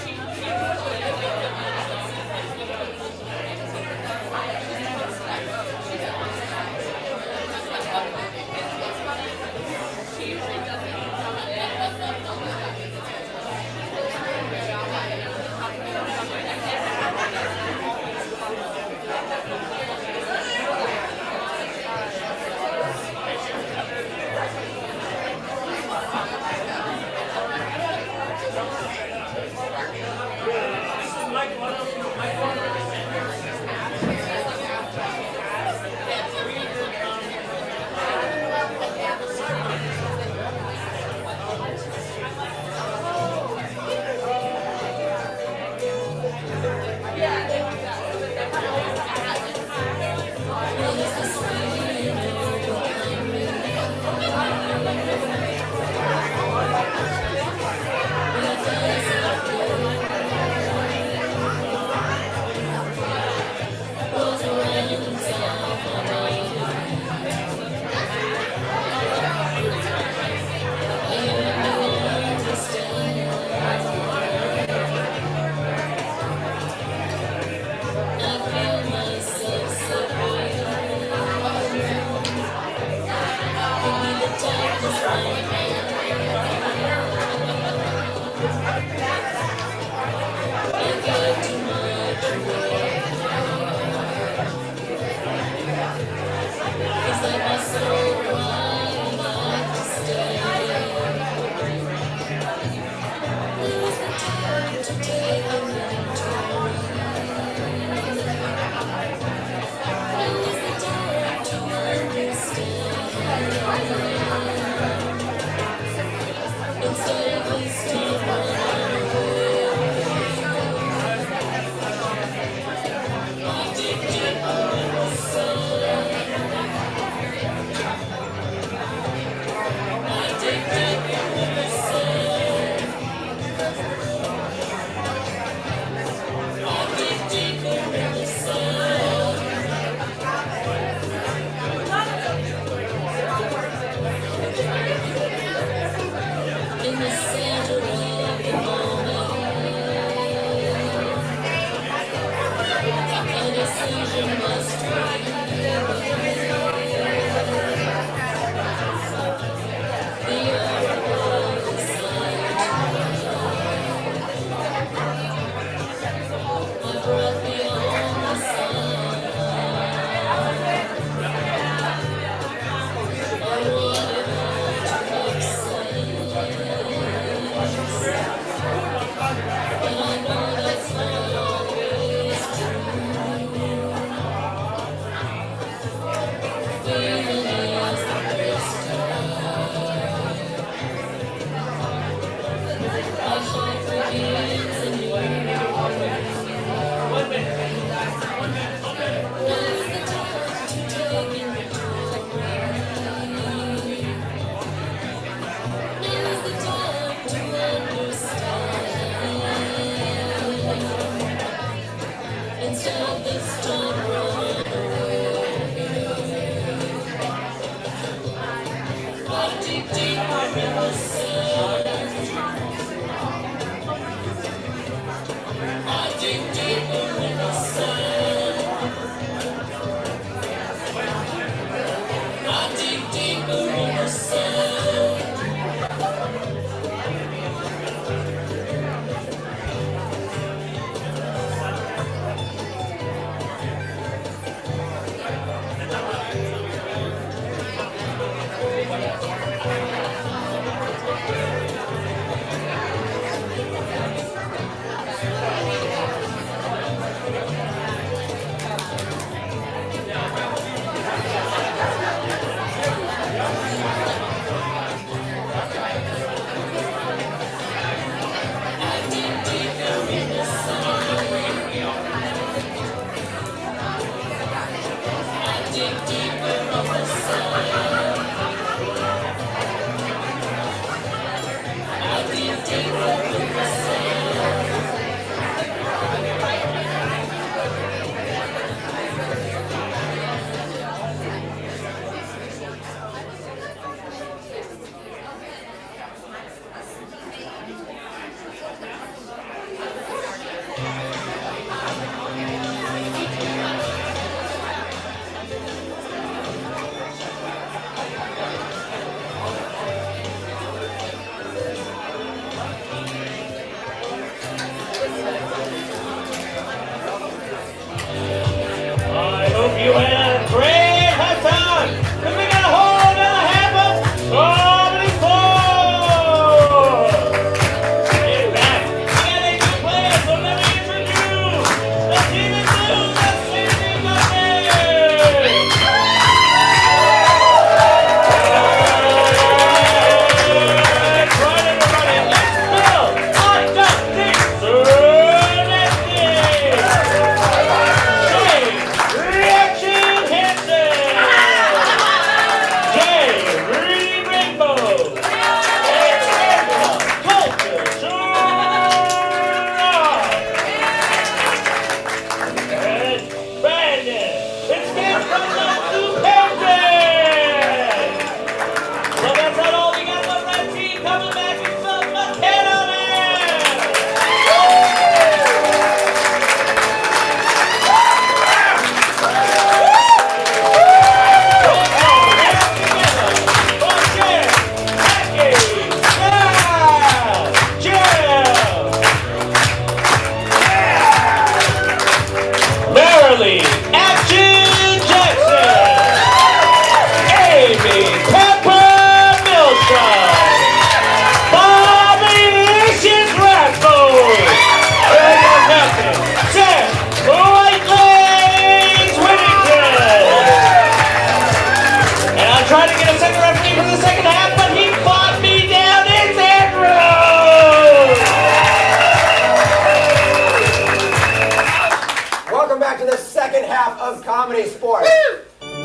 of ComedySportz.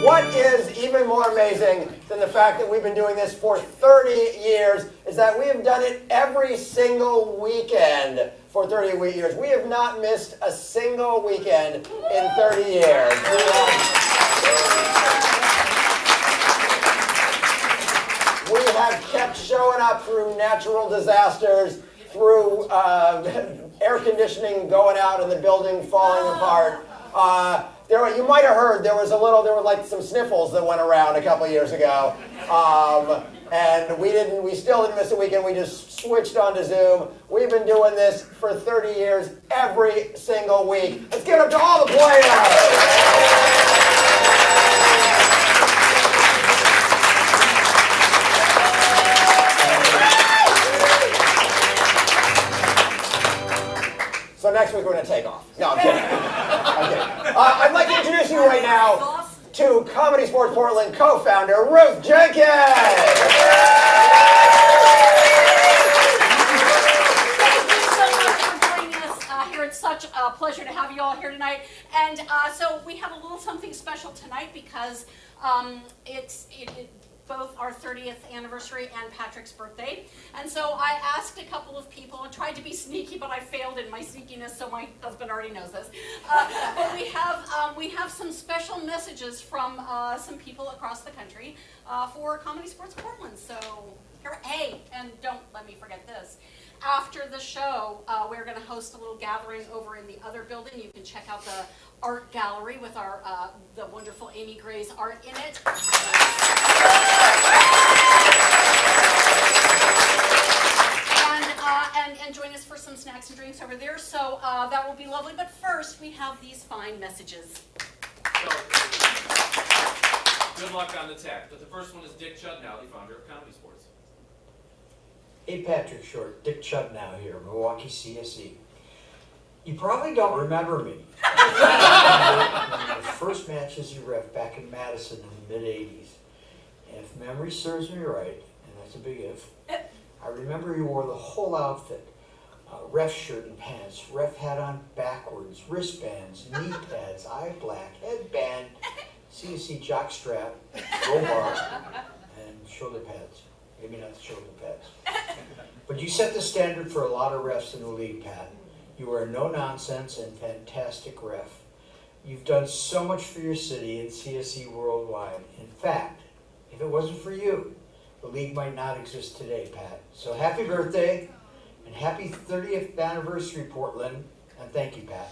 What is even more amazing than the fact that we've been doing this for 30 years is that we have done it every single weekend for 30 years. We have not missed a single weekend in 30 years. We have kept showing up through natural disasters, through air conditioning going out and the building falling apart. You might have heard there were like some sniffles that went around a couple years ago. And we still didn't miss a weekend. We just switched on to Zoom. We've been doing this for 30 years, every single week. Let's give it up to all the players. So next week we're going to take off. No, I'm kidding. I'm kidding. I'd like to introduce you right now to ComedySportz Portland co-founder Ruth Jenkins. Thank you so much for joining us here. It's such a pleasure to have you all here tonight. And so we have a little something special tonight because it's both our 30th anniversary and Patrick's birthday. And so I asked a couple of people and tried to be sneaky, but I failed in my sneakiness, so my husband already knows this. But we have some special messages from some people across the country for ComedySportz Portland. So here, hey, and don't let me forget this. After the show, we're going to host a little gathering over in the other building. You can check out the art gallery with our the wonderful Amy Gray's art in it. And join us for some snacks and drinks over there. So that will be lovely. But first, we have these fine messages. So, good luck on the tech. But the first one is Dick Chudnow, the founder of ComedySportz. Hey Patrick Short, Dick Chudnow here, Milwaukee CSE. You probably don't remember me. The first match as your ref back in Madison in the mid-'80s. And if memory serves me right, and that's a big if, I remember you wore the whole outfit. Ref shirt and pants, ref hat on backwards, wristbands, knee pads, eye black, headband, CSE jockstrap, crowbar, and shoulder pads. Maybe not the shoulder pads. But you set the standard for a lot of refs in the league, Pat. You were a no-nonsense and fantastic ref. You've done so much for your city and CSE worldwide. In fact, if it wasn't for you, the league might not exist today, Pat. So happy birthday, and happy 30th anniversary, Portland, and thank you, Pat.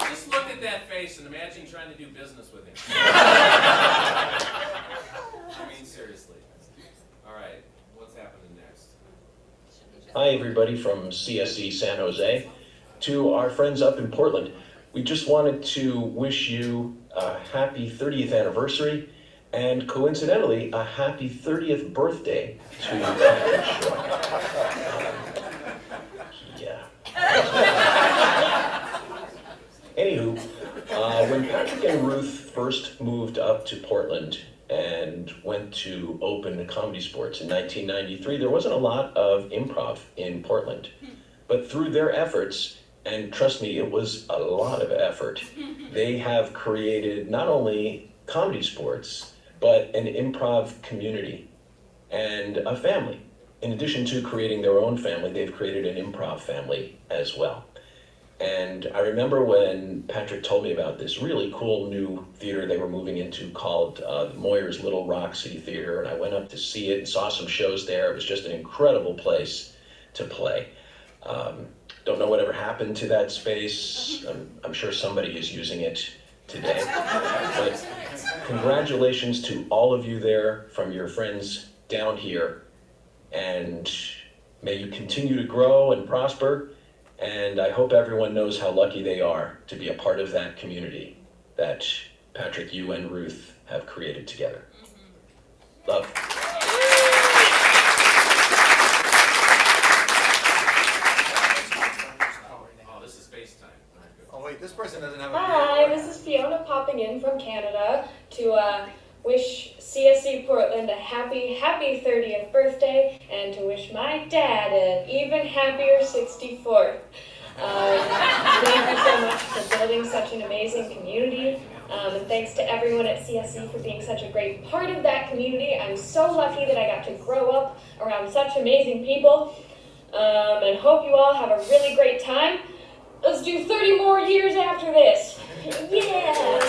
Just look at that face and imagine trying to do business with him. I mean, seriously. All right, what's happening next? Hi, everybody from CSE San Jose. To our friends up in Portland, we just wanted to wish you a happy 30th anniversary and coincidentally a happy 30th birthday to Patrick Short. Yeah. Anywho, when Patrick and Ruth first moved up to Portland and went to open ComedySportz in 1993, there wasn't a lot of improv in Portland. But through their efforts, and trust me, it was a lot of effort, they have created not only ComedySportz, but an improv community and a family. In addition to creating their own family, they've created an improv family as well. And I remember when Patrick told me about this really cool new theater they were moving into called Moyer's Little Rock City Theater, and I went up to see it and saw some shows there. It was just an incredible place to play. Don't know whatever happened to that space. I'm sure somebody is using it today. But congratulations to all of you there from your friends down here. And may you continue to grow and prosper. And I hope everyone knows how lucky they are to be a part of that community that Patrick, you and Ruth have created together. Love. Oh wait, this person doesn't have a Hi, this is Fiona popping in from Canada to wish CSE Portland a happy, happy 30th birthday and to wish my dad an even happier 64th. Thank you so much for building such an amazing community. And thanks to everyone at CSE for being such a great part of that community. I'm so lucky that I got to grow up around such amazing people. And hope you all have a really great time. Let's do 30 more years after this. Yeah!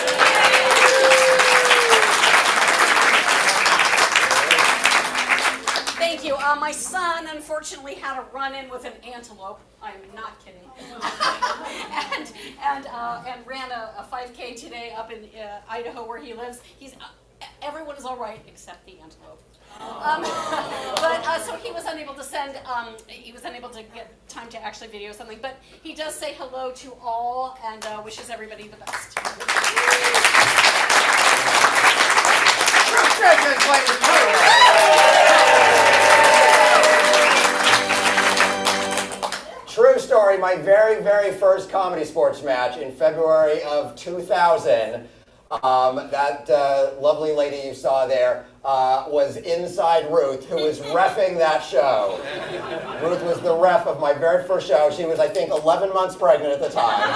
Thank you. My son unfortunately had a run-in with an antelope. I'm not kidding. and ran a 5K today up in Idaho where he lives. Everyone is all right except the antelope. So he was unable to get time to actually video something. But he does say hello to all and wishes everybody the best. True story, my very, very first Comedy Sports match in February of 2000, that lovely lady you saw there was inside Ruth, who was reffing that show. Ruth was the ref of my very first show. She was, I think, 11 months pregnant at the time.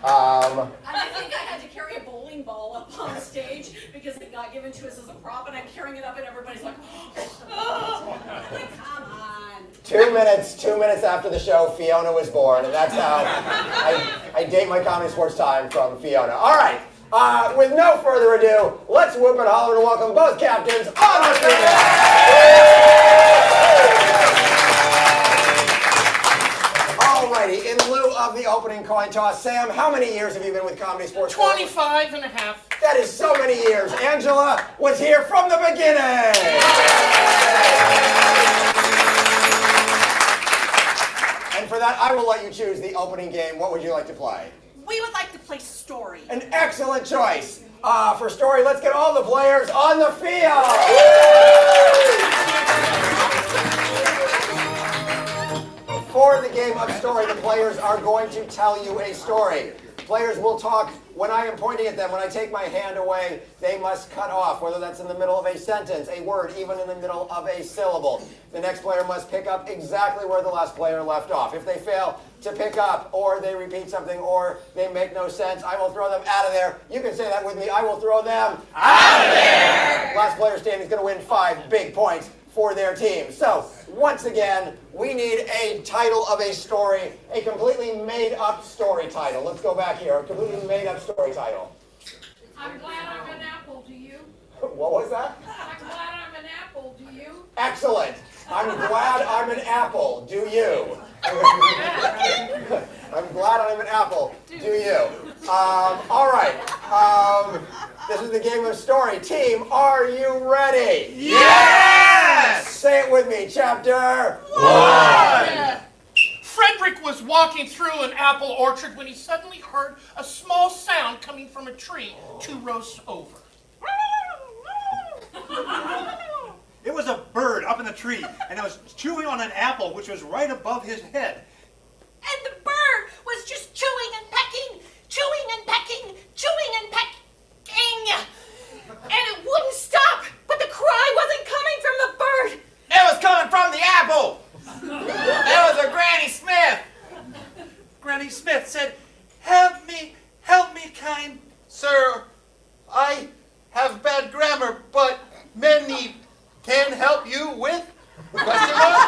I think I had to carry a bowling ball up on stage because it got given to us as a prop, and I'm carrying it up, and everybody's like, oh, come on. 2 minutes after the show, Fiona was born, and that's how I date my Comedy Sports time from Fiona. All right, with no further ado, let's whoop and holler and welcome both captains on the field. Alrighty, in lieu of the opening coin toss, Sam, how many years have you been with Comedy Sports? 25 and a half. That is so many years. Angela was here from the beginning. And for that, I will let you choose the opening game. What would you like to play? We would like to play Story. An excellent choice. For Story, let's get all the players on the field. For the game of Story, the players are going to tell you a story. Players will talk when I am pointing at them. When I take my hand away, they must cut off, whether that's in the middle of a sentence, a word, even in the middle of a syllable. The next player must pick up exactly where the last player left off. If they fail to pick up, or they repeat something, or they make no sense, I will throw them out of there. You can say that with me. I will throw them out of there. Last player standing is going to win 5 big points for their team. So, once again, we need a title of a story, a completely made-up story title. Let's go back here, a completely made-up story title. I'm glad I'm an apple, do you? What was that? I'm glad I'm an apple, do you? Excellent. I'm glad I'm an apple. Do you? I'm glad I'm an apple. Do you? All right. This is the game of Story. Team, are you ready? Yes! Say it with me. Chapter 1. Frederick was walking through an apple orchard when he suddenly heard a small sound coming from a tree 2 rows over. It was a bird up in the tree, and it was chewing on an apple which was right above his head. And the bird was just chewing and pecking, chewing and pecking, chewing and pecking. And it wouldn't stop, but the cry wasn't coming from the bird. It was coming from the apple. It was a Granny Smith. Granny Smith said, help me, kind. Sir, I have bad grammar, but many can help you with? Question mark?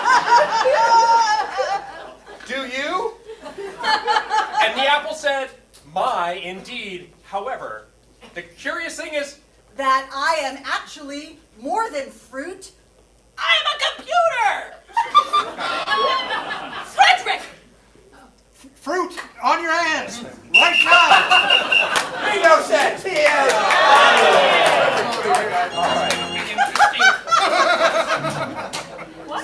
Do you? And the apple said, my, indeed. However, the curious thing is that I am actually more than fruit. I am a computer! Frederick! Fruit on your hands, right now! Make no sense. He is.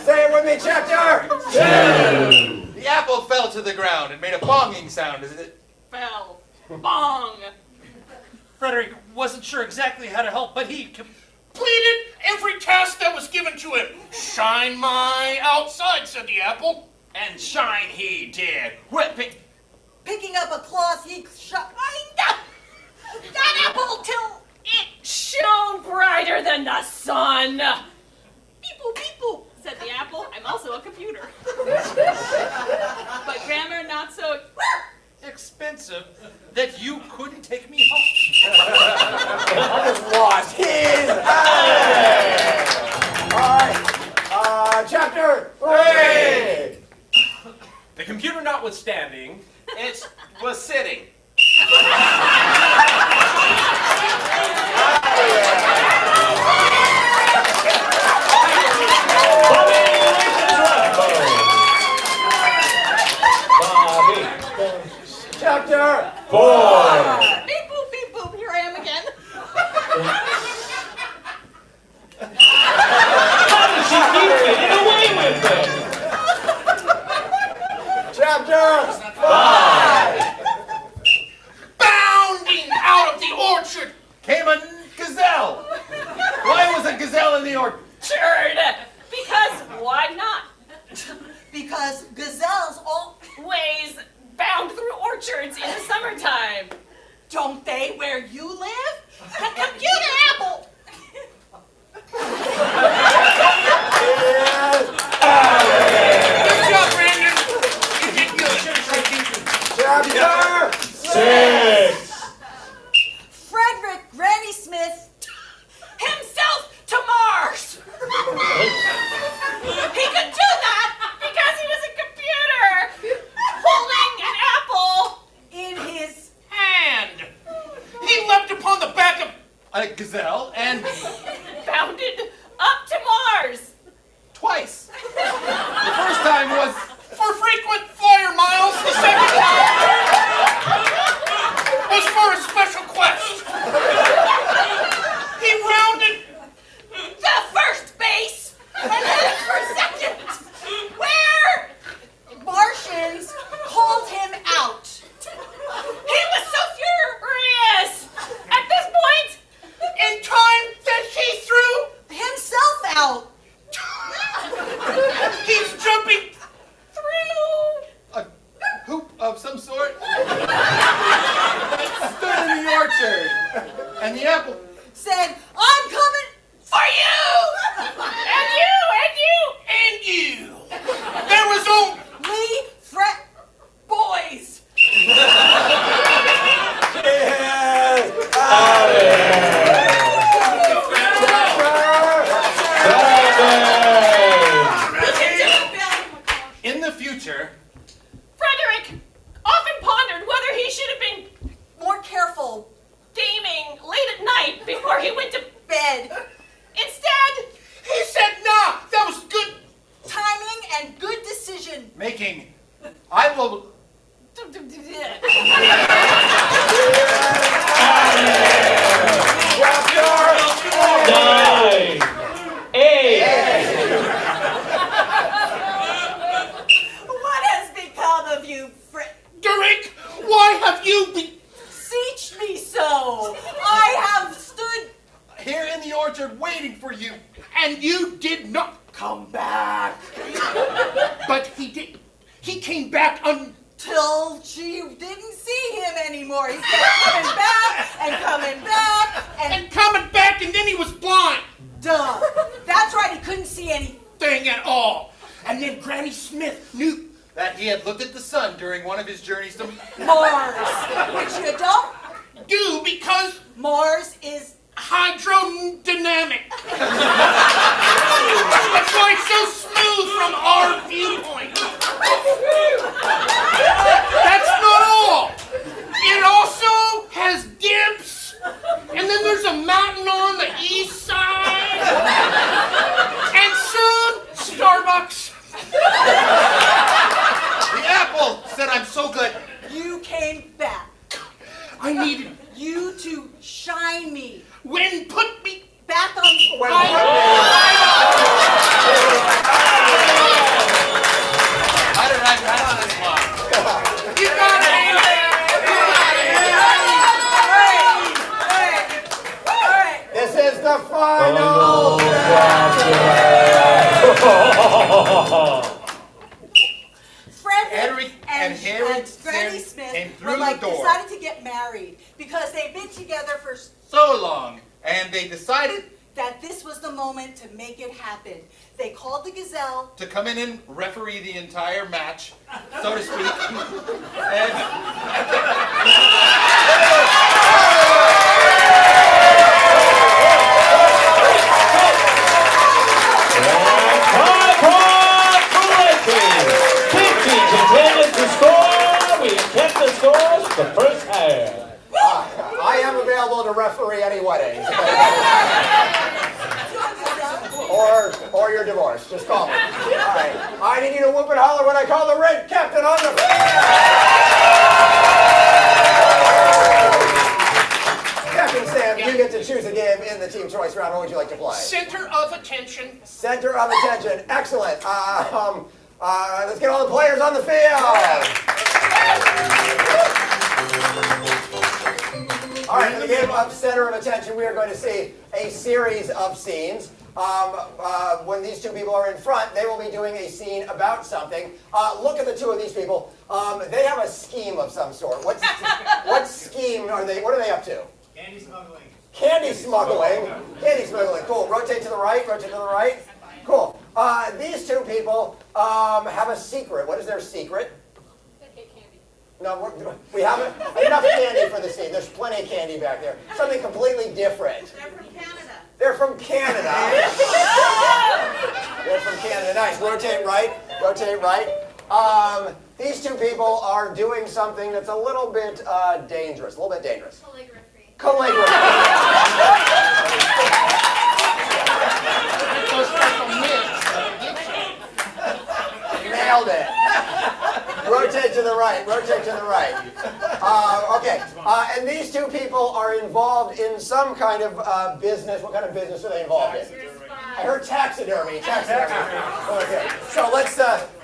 Say it with me, chapter 2. The apple fell to the ground and made a bonging sound as it Fell. Bong. Frederick wasn't sure exactly how to help, but he completed every task that was given to him. Shine my outside, said the apple. And shine he did. Picking up a cloth, he shined that apple till it shone brighter than the sun. Beep boop, beep boop, said the apple. I'm also a computer. But grammar not so expensive that you couldn't take me home. I just lost his All right, chapter 3. The computer notwithstanding, It was sitting. Chapter 4. Beep boop, here I am again. How did she keep getting away with it? Chapter 5. Bounding out of the orchard came a gazelle. Why was a gazelle in the orchard? Because why not? Because gazelles Always bound through orchards in the summertime. don't they where you live? Computer apple. Good job, Brandon. You did good. Chapter 6. Frederick Granny Smith Himself to Mars. He could do that because he was a computer holding an apple in his And he leapt upon the back of a gazelle and bounded up to Mars. twice. The first time was for frequent flyer miles. The second time was for a special quest. He rounded The first base and headed for second. Where? Martians called him out. He was so furious at this point. in time that he threw. Himself out. He's jumping Through. a hoop of some sort. Stood in the orchard, and the apple. Said, I'm coming For you! And you! And you. There was only. Lee Fred Boys. In the future, Frederick often pondered whether he should have been More careful. gaming late at night before he went to Bed. Instead, he said, "Nah, that was good Timing and good decision. making. I will." Nine. 8. What has become of you, Derek, why have you beseeched me so? I have stood here in the orchard waiting for you, and you did not come back But he did. He came back till she didn't see him anymore. He kept coming back and coming back and coming back, and then he was blind. Duh. That's right. He couldn't see anything. Thing at all. And then Granny Smith knew that he had looked at the sun during one of his journeys to Mars, which you don't do because Mars is hydrodynamic. That's why it's so smooth from our viewpoint. That's not all. It also has dips, and then there's a mountain on the east side, and soon Starbucks. The apple said, "I'm so good." You came back. I needed you to shine me. When put me back on. When I did I run on this one? You got it! All right. This is the final Frederick and Harry Granny came Smith through were the door. decided to get married because they've been together for So long, And they decided that this was the moment to make it happen. They called the gazelle to come in and referee the entire match, so to speak. And the first half. I am available to referee any weddings. or your divorce. Just call me. All right. I need you to whoop and holler when I call the red captain on the field. Captain Sam, you get to choose a game in the team choice round. What would you like to play? Center of attention. Center of attention. Excellent. Let's get all the players on the field. All right, in the game of center of attention, we are going to see a series of scenes. When these two people are in front, they will be doing a scene about something. Look at the two of these people. They have a scheme of some sort. What scheme are they? What are they up to? Candy smuggling. Candy smuggling. Candy smuggling. Cool. Rotate to the right. Rotate to the right. Cool. These two people have a secret. What is their secret? No, we haven't enough candy for the scene. There's plenty of candy back there. Something completely different. They're from Canada. They're from Canada. Nice. Rotate right. Rotate right. These two people are doing something that's a little bit dangerous. A little bit dangerous. Calligraphy. Nailed it. Rotate to the right. Rotate to the right. Okay. And these two people are involved in some kind of business. What kind of business are they involved in? I heard taxidermy. Taxidermy. Okay. So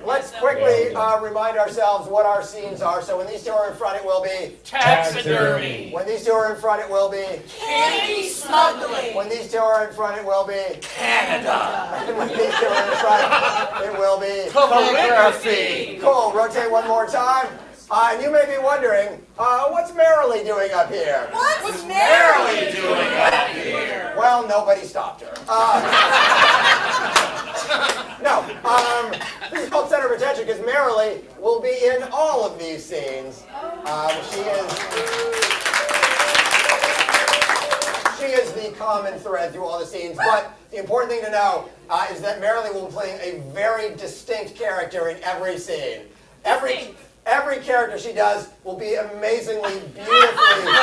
let's quickly remind ourselves what our scenes are. So when these two are in front, it will be taxidermy. When these two are in front, it will be candy smuggling. When these two are in front, it will be Canada. And when these two are in front, it will be Calligraphy. Cool. Rotate one more time. And you may be wondering, what's Marilee doing up here? What's Marilee doing up here? Well, nobody stopped her. No. This is called Center of Attention because Marilee will be in all of these scenes. She is the common thread through all the scenes. But the important thing to know is that Marilee will be playing a very distinct character in every scene. Every character she does will be amazingly beautifully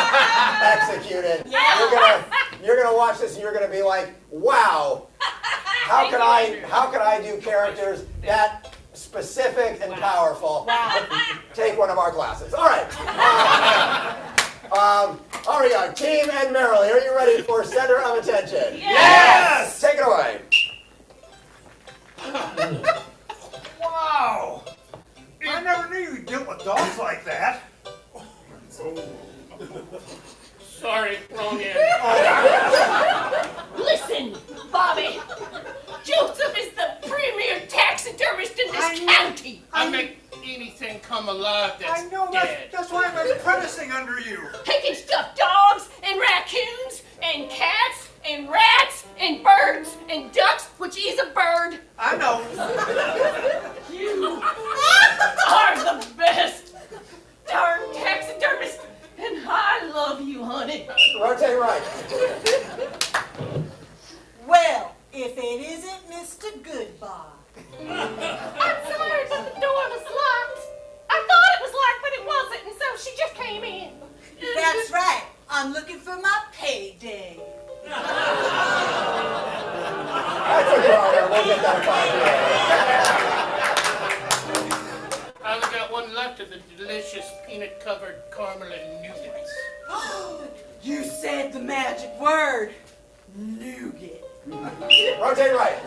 executed. Yeah. You're gonna watch this and you're gonna be like, wow, how could I do characters that specific and powerful? Wow. Take one of our classes. All right. Aria, Team and Marilee, are you ready for Center of Attention? Yes! Take it away. Wow! I never knew you dealt with dogs like that. Sorry, wrong end. Listen, Bobby. Joseph is the premier taxidermist in this county. I make anything come alive that's I know dead. that's why I'm apprenticing under you. He can stuff dogs and raccoons and cats and rats and birds and ducks, which is a bird. I know. You are the best darn taxidermist, and I love you, honey. Rotate right. Well, if it isn't Mr. Goodbar. I'm sorry, but the door was locked. I thought it was locked, but it wasn't, and so she just came in. That's right. I'm looking for my payday. That's a good honor. We'll get that 5 I only got one left of the delicious peanut-covered caramel and nougats. You said the magic word. Nougat. Rotate right.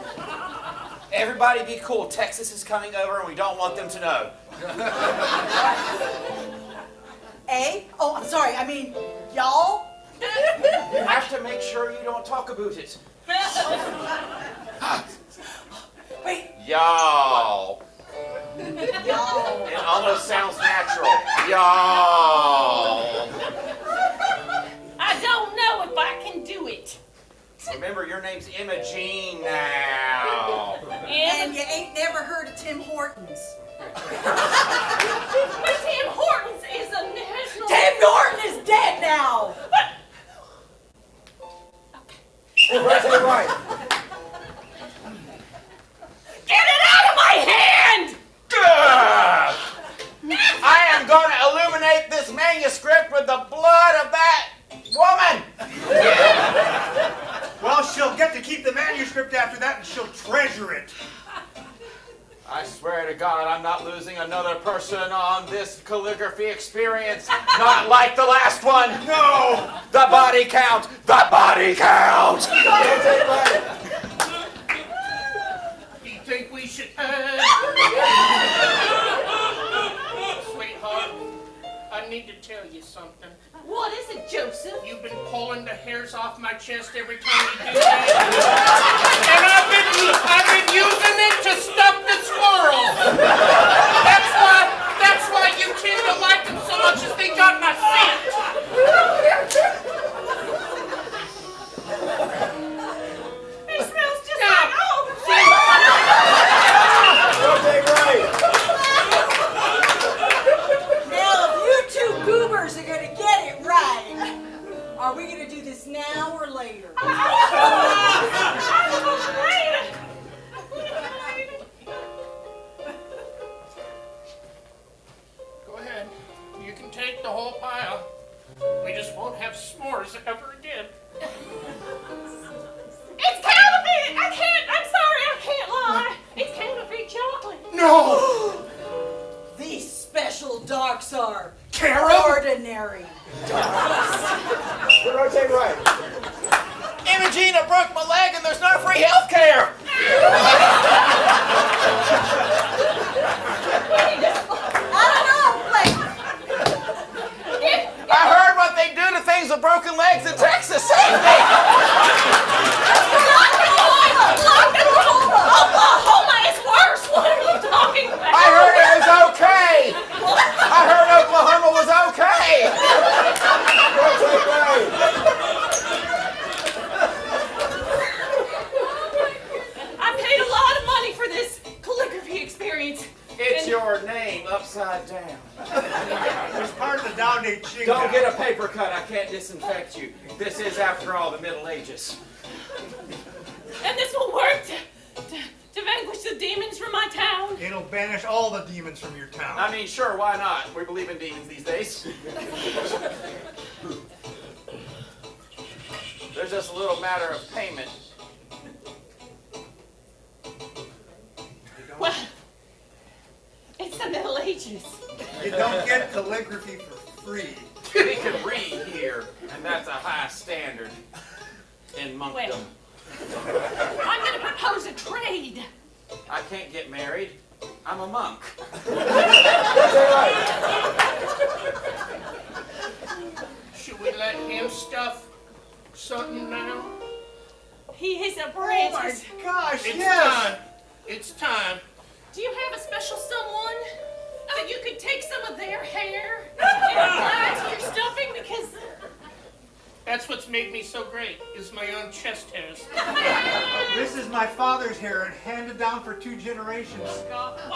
Everybody be cool. Texas is coming over and we don't want them to know. Oh, I'm sorry. I mean, y'all. You have to make sure you don't talk about it. Wait. Y'all. Y'all. It almost sounds natural. Y'all. I don't know if I can do it. Remember, your name's Imogene now. And you ain't never heard of Tim Hortons. But Tim Hortons is a national... Tim Norton is dead now! Rotate right. Get it out of my hand! I am going to illuminate this manuscript with the blood of that woman. Well, she'll get to keep the manuscript after that, and she'll treasure it. I swear to God, I'm not losing another person on this calligraphy experience. Not like the last one. No! The body count. The body count. Rotate right. You think we should... Sweetheart, I need to tell you something. What is it, Joseph? You've been pulling the hairs off my chest every time you do that. And I've been using it to stuff the squirrels. That's why you tend to like them so much, as they got my scent. It smells just like Rotate right. Now, if you two goobers are gonna get it right, are we gonna do this now or later? Go ahead. You can take the whole pile. We just won't have s'mores ever again. It's counterfeit! I'm sorry, I can't lie. It's counterfeit chocolate. No! These special darks are ordinary. Rotate right. Imogene, I broke my leg and there's no free health care. I heard what they do to things with broken legs in Texas. Save me! Oklahoma is worse. What are you talking about? I heard it was okay. I heard Oklahoma was okay. Rotate right. I paid a lot of money for this calligraphy experience. It's your name upside down. It's part of the donate ching. Don't get a paper cut. I can't disinfect you. This is, after all, the Middle Ages. And this will work to vanquish the demons from my town. It'll banish all the demons from your town. I mean, sure, why not? We believe in demons these days. There's just a little matter of payment. Well, it's the Middle Ages. You don't get calligraphy for free. We can read here, and that's a high standard in monkdom. I'm going to propose a trade. I can't get married. I'm a monk. Should we let him stuff something now? He is a British. Oh my gosh, It's yes! time. It's time. Do you have a special someone that you could take some of their hair and apply to your stuffing? Because That's what's made me so great, is my own chest hairs. This is my father's hair and handed down for 2 generations.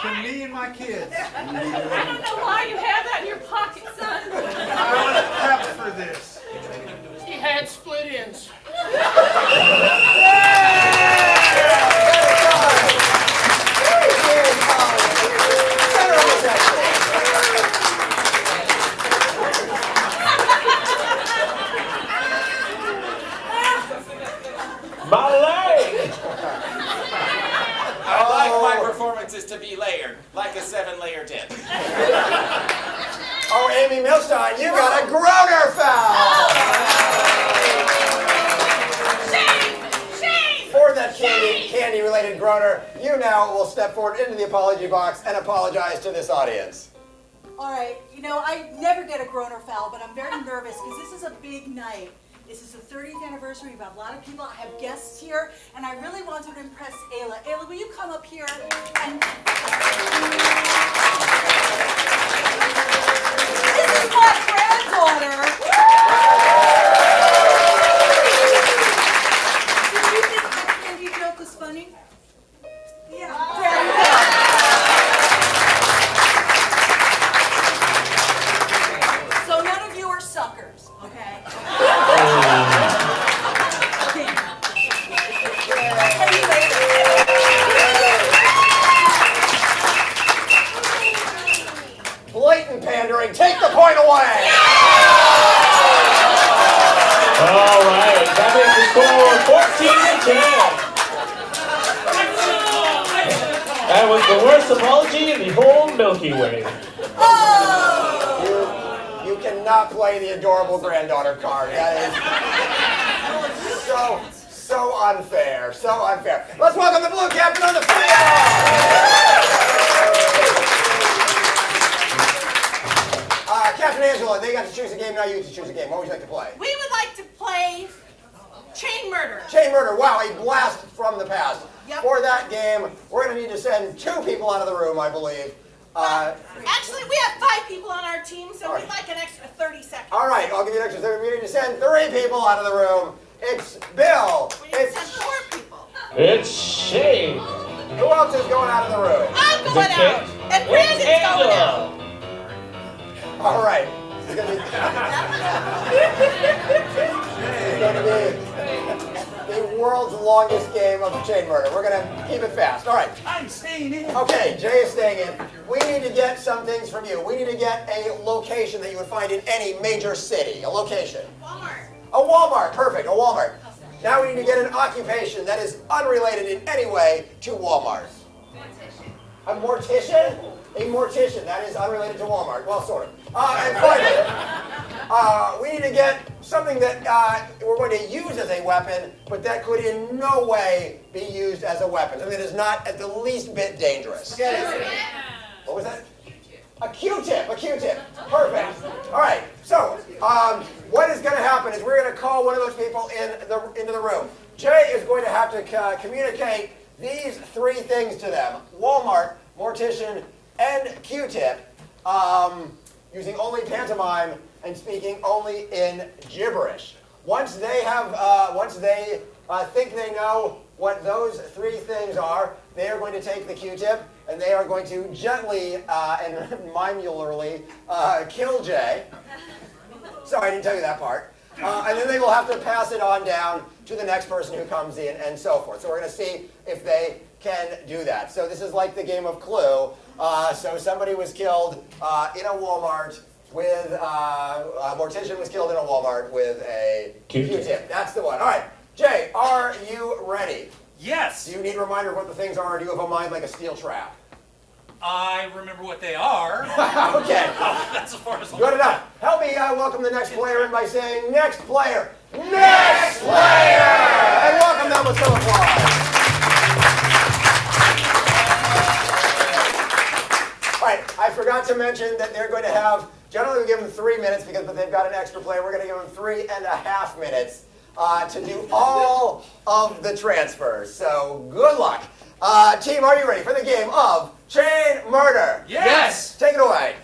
To me and my kids. I don't know why you have that in your pocket, son. I was prepped for this. He had split ends. My leg! I'd like my performances to be layered, like a 7-layer dip. Oh, Amy Milstein, you got a groaner foul! Shame! For that candy-related groaner, you now will step forward into the apology box and apologize to this audience. All right, you know, I never get a groaner foul, but I'm very nervous because this is a big night. This is the 30th anniversary. We've got a lot of people. I have guests here, and I really wanted to impress Ayla. Ayla, will you come up here and... This is my granddaughter. funny? Yeah. There you go. So none of you are suckers, okay? Blatant pandering. Take the point away. All right, that makes the score 14-10. That was the worst apology in the whole Milky Way. You cannot play the adorable granddaughter card. That is so unfair. So unfair. Let's welcome the blue captain on the field. Captain Angela, they got to choose a game, now you get to choose a game. What would you like to play? We would like to play chain murder. Chain murder, wow, a blast from the past. Yep. For that game, we're going to need to send 2 people out of the room, I believe. Actually, we have 5 people on our team, so we'd like an extra 30 seconds. All right, I'll give you an extra 30. We need to send 3 people out of the room. It's Bill. We need to send 4 people. It's Shane. Who else is going out of the room? I'm going out. And Brandon's going out. All right. This is going to be the world's longest game of chain murder. We're going to keep it fast. All right. I'm staying in. Okay, Jay is staying in. We need to get some things from you. We need to get a location that you would find in any major city. A location. Walmart. A Walmart. Perfect. A Walmart. Now we need to get an occupation that is unrelated in any way to Walmart. A mortician? A mortician. That is unrelated to Walmart. Well, sort of. And finally, we need to get something that we're going to use as a weapon, but that could in no way be used as a weapon. Something that is not at the least bit dangerous. What was that? A Q-tip. A Q-tip. Perfect. All right. So, what is going to happen is we're going to call one of those people into the room. Jay is going to have to communicate these 3 things to them: Walmart, mortician, and Q-tip, using only pantomime and speaking only in gibberish. Once they think they know what those 3 things are, they are going to take the Q-tip and they are going to gently and mimularly kill Jay. Sorry, I didn't tell you that part. And then they will have to pass it on down to the next person who comes in and so forth. So we're going to see if they can do that. So this is like the game of Clue. So somebody was killed in a Walmart with, a mortician was killed in a Walmart with a Q-tip. That's the one. All right. Jay, are you ready? Yes. Do you need a reminder of what the things are, or do you have a mind like a steel trap? I remember what they are. Okay. That's as far as Good enough. Help me welcome the next player in by saying, next player. Next player! And welcome them with some applause. All right, I forgot to mention that they're going to have, generally we give them 3 minutes, but they've got an extra player. We're going to give them 3.5 minutes to do all of the transfers. So good luck. Team, are you ready for the game of chain murder? Yes. Take it away.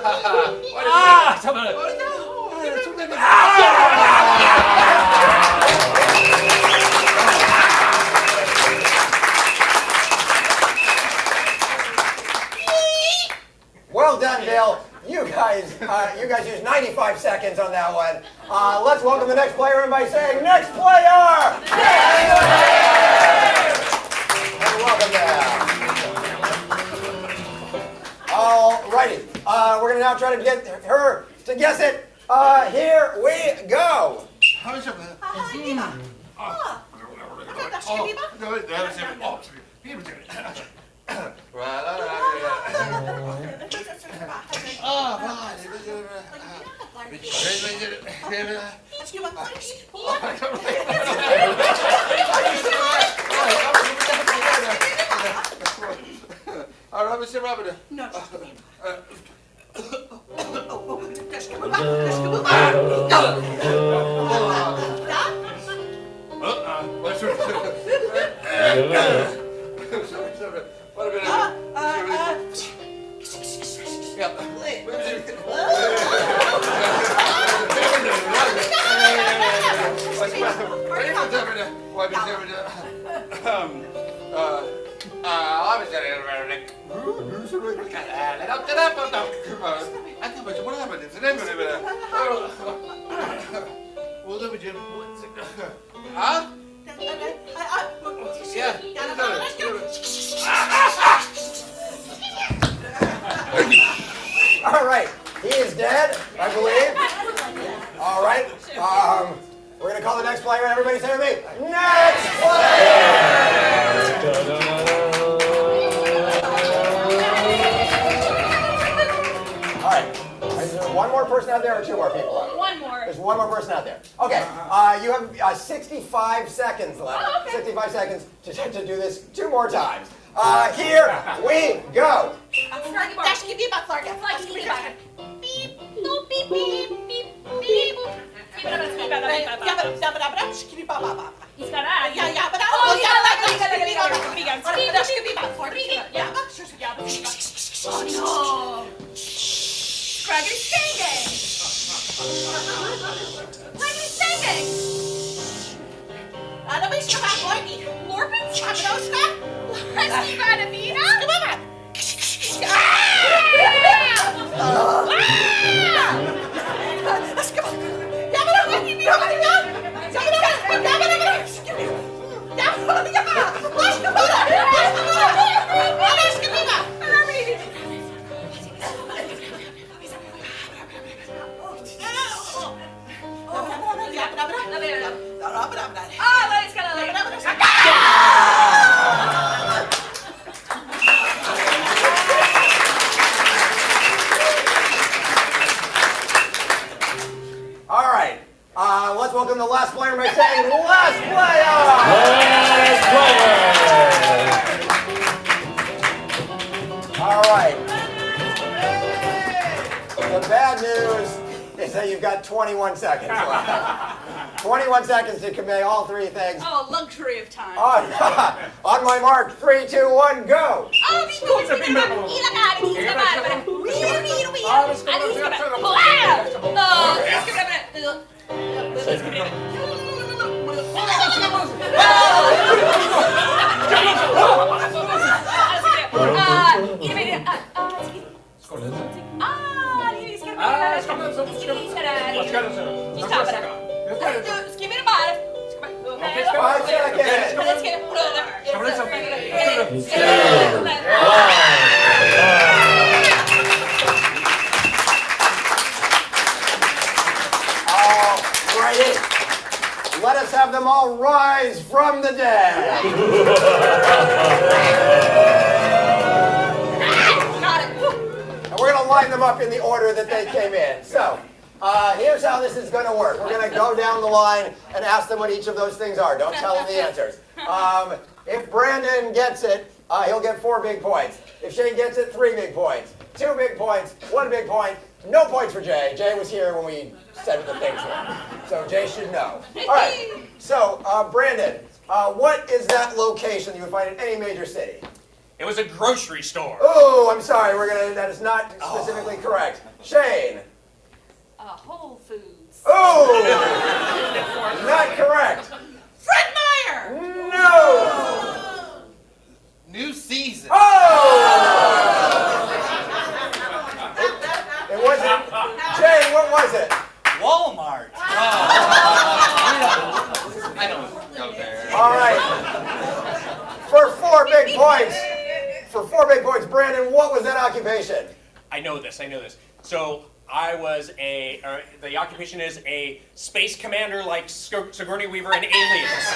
Well done, Bill. You guys used 95 seconds on that one. Let's welcome the next player in by saying, next player! And welcome there. Alrighty. We're going to now try to get her to guess it. Here we go. All right, he is dead, I believe. All right, we're going to call the next player. Everybody say with me, next player! All right, is there one more person out there or two more people out there? One more. There's one more person out there. Okay, you have 65 seconds left. Oh, okay. 65 seconds to do this 2 more times. Here we go. All right, let's welcome the last player by saying last player! All right. The bad news is that you've got 21 seconds left. 21 seconds to convey all 3 things. Oh, luxury of time. On my mark, 3, 2, 1, go! Let us have them all rise from the dead. And we're going to line them up in the order that they came in. So, here's how this is going to work. We're going to go down the line and ask them what each of those things are. Don't tell them the answers. If Brandon gets it, he'll get 4 big points. If Shane gets it, 3 big points. 2 big points, 1 big point. No points for Jay. Jay was here when we said what the things were. So Jay should know. All right. So, Brandon, what is that location you would find in any major city? It was a grocery store. Oh, I'm sorry. That is not specifically correct. Shane. Whole Foods. Oh! Not correct. Fred Meyer. No! New season. It wasn't. Jane, what was it? Walmart. I don't go there. All right. For 4 big points. For 4 big points, Brandon, what was that occupation? I know this. So I was the occupation is a space commander like Sigourney Weaver in Aliens.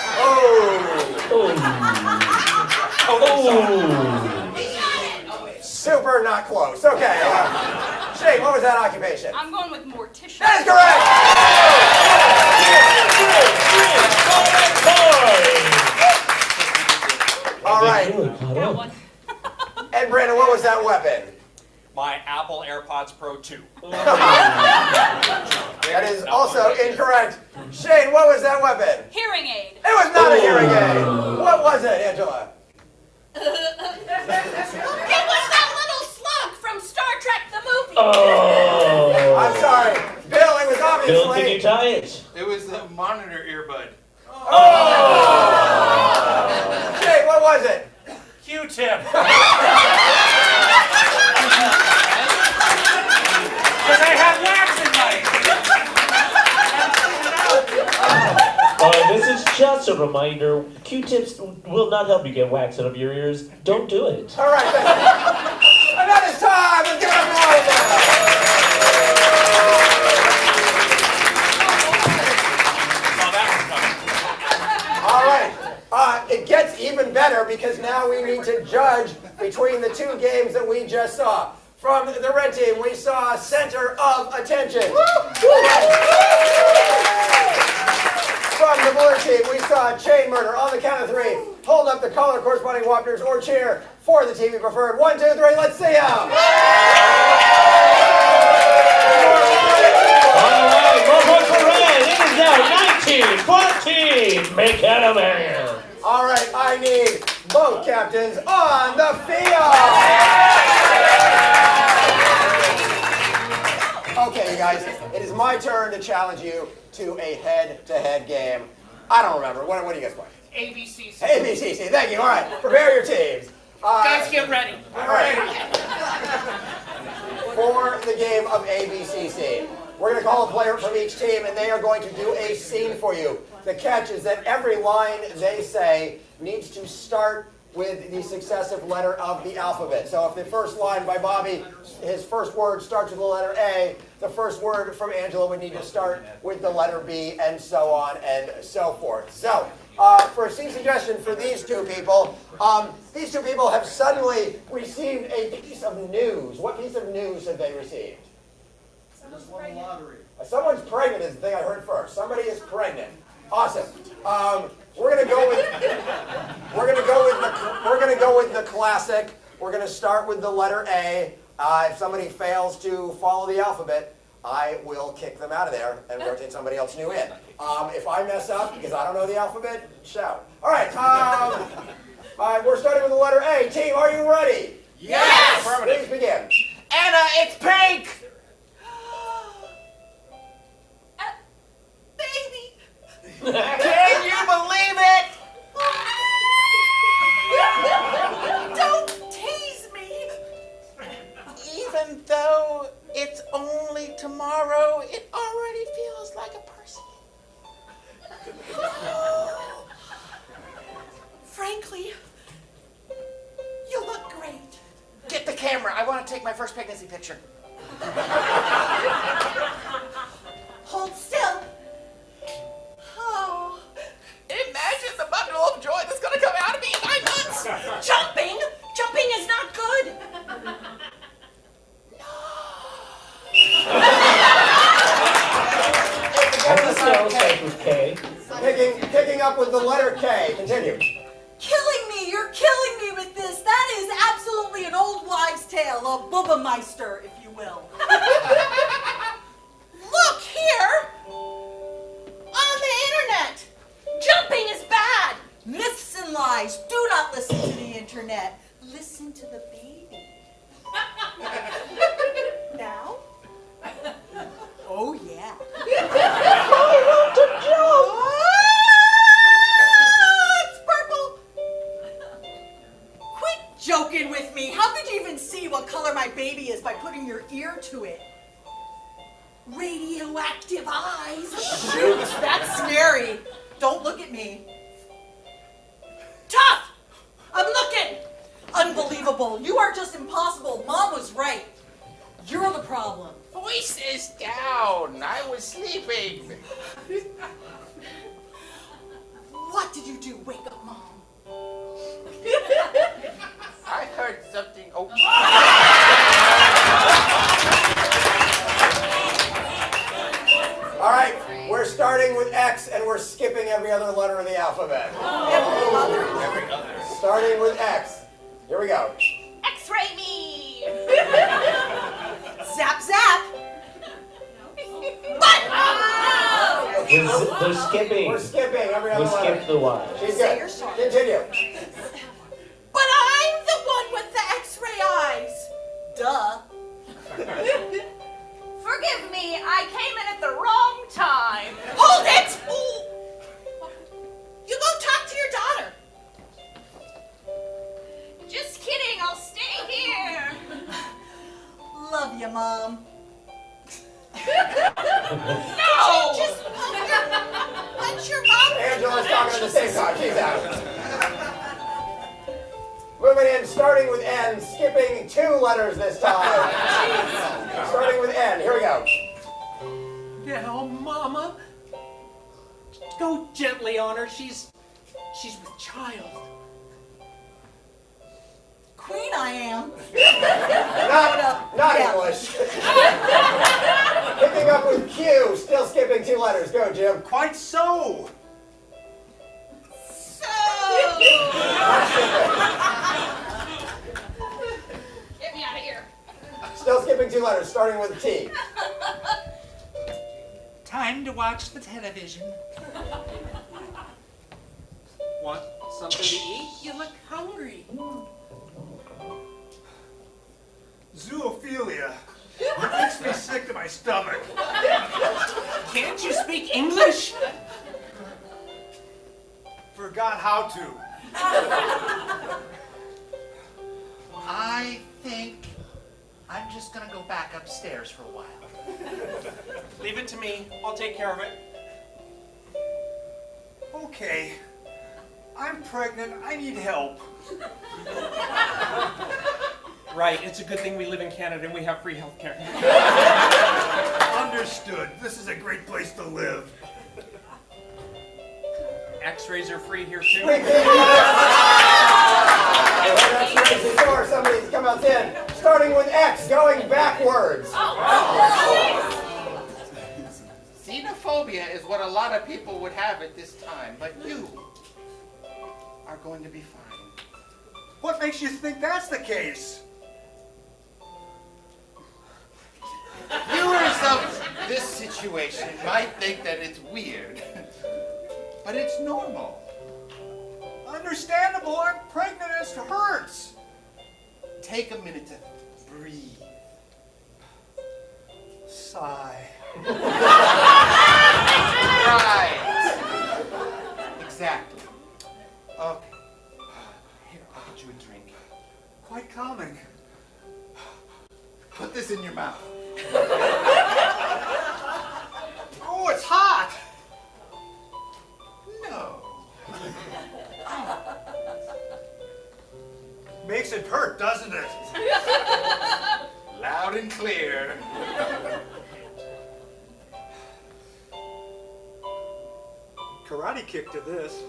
Super not close. Okay. Shane, what was that occupation? I'm going with mortician. That is correct! All right. And Brandon, what was that weapon? My Apple AirPods Pro 2. That is also incorrect. Shane, what was that weapon? Hearing aid. It was not a hearing aid. What was it, Angela? It was that little slug from Star Trek the movie. Oh. I'm sorry. Bill, it was obviously... Bill, can you tie it? It was a monitor earbud. Jay, what was it? Q-tip. Because I have wax in my... This is just a reminder. Q-tips will not help you get wax out of your ears. Don't do it. All right, then. And that is time. Let's give it up All right. It gets even better because now we need to judge between the 2 games that we just saw. From the red team, we saw Center of Attention. From the blue team, we saw Chain Murder. On the count of 3, hold up the color corresponding whoppers or cheer for the team you preferred. 1, 2, 3, let's see them. All right, 1 point for red. It is now 19-14. Make it a man. All right, I need both captains on the field. Okay, you guys, it is my turn to challenge you to a head-to-head game. I don't remember. What do you guys play? ABCC. ABCC, thank you. All right, prepare your teams. Guys, get ready. All right. For the game of ABCC, we're going to call a player from each team, and they are going to do a scene for you. The catch is that every line they say needs to start with the successive letter of the alphabet. So if the first line by Bobby, his first word starts with the letter A, the first word from Angela would need to start with the letter B, and so on and so forth. So, for a scene suggestion for these 2 people have suddenly received a piece of news. What piece of news have they received? Someone's won the lottery. Someone's pregnant is the thing I heard first. Somebody is pregnant. Awesome. We're gonna go with the classic. We're gonna start with the letter A. If somebody fails to follow the alphabet, I will kick them out of there and rotate somebody else new in. If I mess up because I don't know the alphabet, shout. All right. We're starting with the letter A. Team, are you ready? Yes! Please begin. Anna, it's pink! Can you believe it? Don't tease me! Even though it's only tomorrow, it already feels like a person. Frankly, you look great. Get the camera. I want to take my first pregnancy picture. Hold still. Oh. Imagine the bundle of joy that's going to come out of me in 9 months. Jumping? Jumping is not good. Picking up with the letter K. Continue. Killing me! You're killing me with this! That is absolutely an old wives' tale, a Bubbameister, if you will. Look here! On the internet! Jumping is bad! Myths and lies. Do not listen to the internet. Listen to the baby. Now, by putting your ear to it. Radioactive eyes. Shoot, that's scary. Don't look at me. Tough! I'm looking! Unbelievable. You are just impossible. Mom was right. You're the problem. Voices down. I was sleeping. What did you do? Wake up, Mom. I heard something. Oh. All right, we're starting with X and we're skipping every other letter of the alphabet. Every other. Starting with X. Here we go. X-ray me. Zap, zap. They're skipping. We're skipping every other We letter. skipped the Y. She's Say good. you're sorry. Continue. But I'm the one with the X-ray eyes. Duh. Forgive me, I came in at the wrong time. Hold it! You go talk to your daughter. Just kidding, I'll stay here. Love you, Mom. No! Just punch your mom. Angela's talking at the same time. She's out. Moving in, starting with N, skipping 2 letters this time. Starting with N. Here we go. Now, Mama, go gently on her. She's with child. Queen I am. Not English. Picking up with Q, still skipping 2 letters. Go, Jim. Quite so. Get me out of here. Still skipping 2 letters, starting with T. Time to watch the television. Want something to eat? You look hungry. Zoophilia. It makes me sick to my stomach. Can't you speak English? Forgot how to. I think I'm just gonna go back upstairs for a while. Leave it to me. I'll take care of it. Okay. I'm pregnant. I need help. Right, it's a good thing we live in Canada and we have free health care. Understood. This is a great place to live. X-rays are free here too. X-rays before somebody's come out in. Starting with X, going backwards. Xenophobia is what a lot of people would have at this time, but you are going to be fine. What makes you think that's the case? Viewers of this situation might think that it's weird, but it's normal. Understandable. I'm pregnant. It hurts. Take a minute to breathe. Sigh. Right. Exactly. Okay. Here, I'll get you a drink. Quite calming. Put this in your mouth. Oh, it's hot. No. Makes it hurt, doesn't it? Loud and clear. Karate kick to this.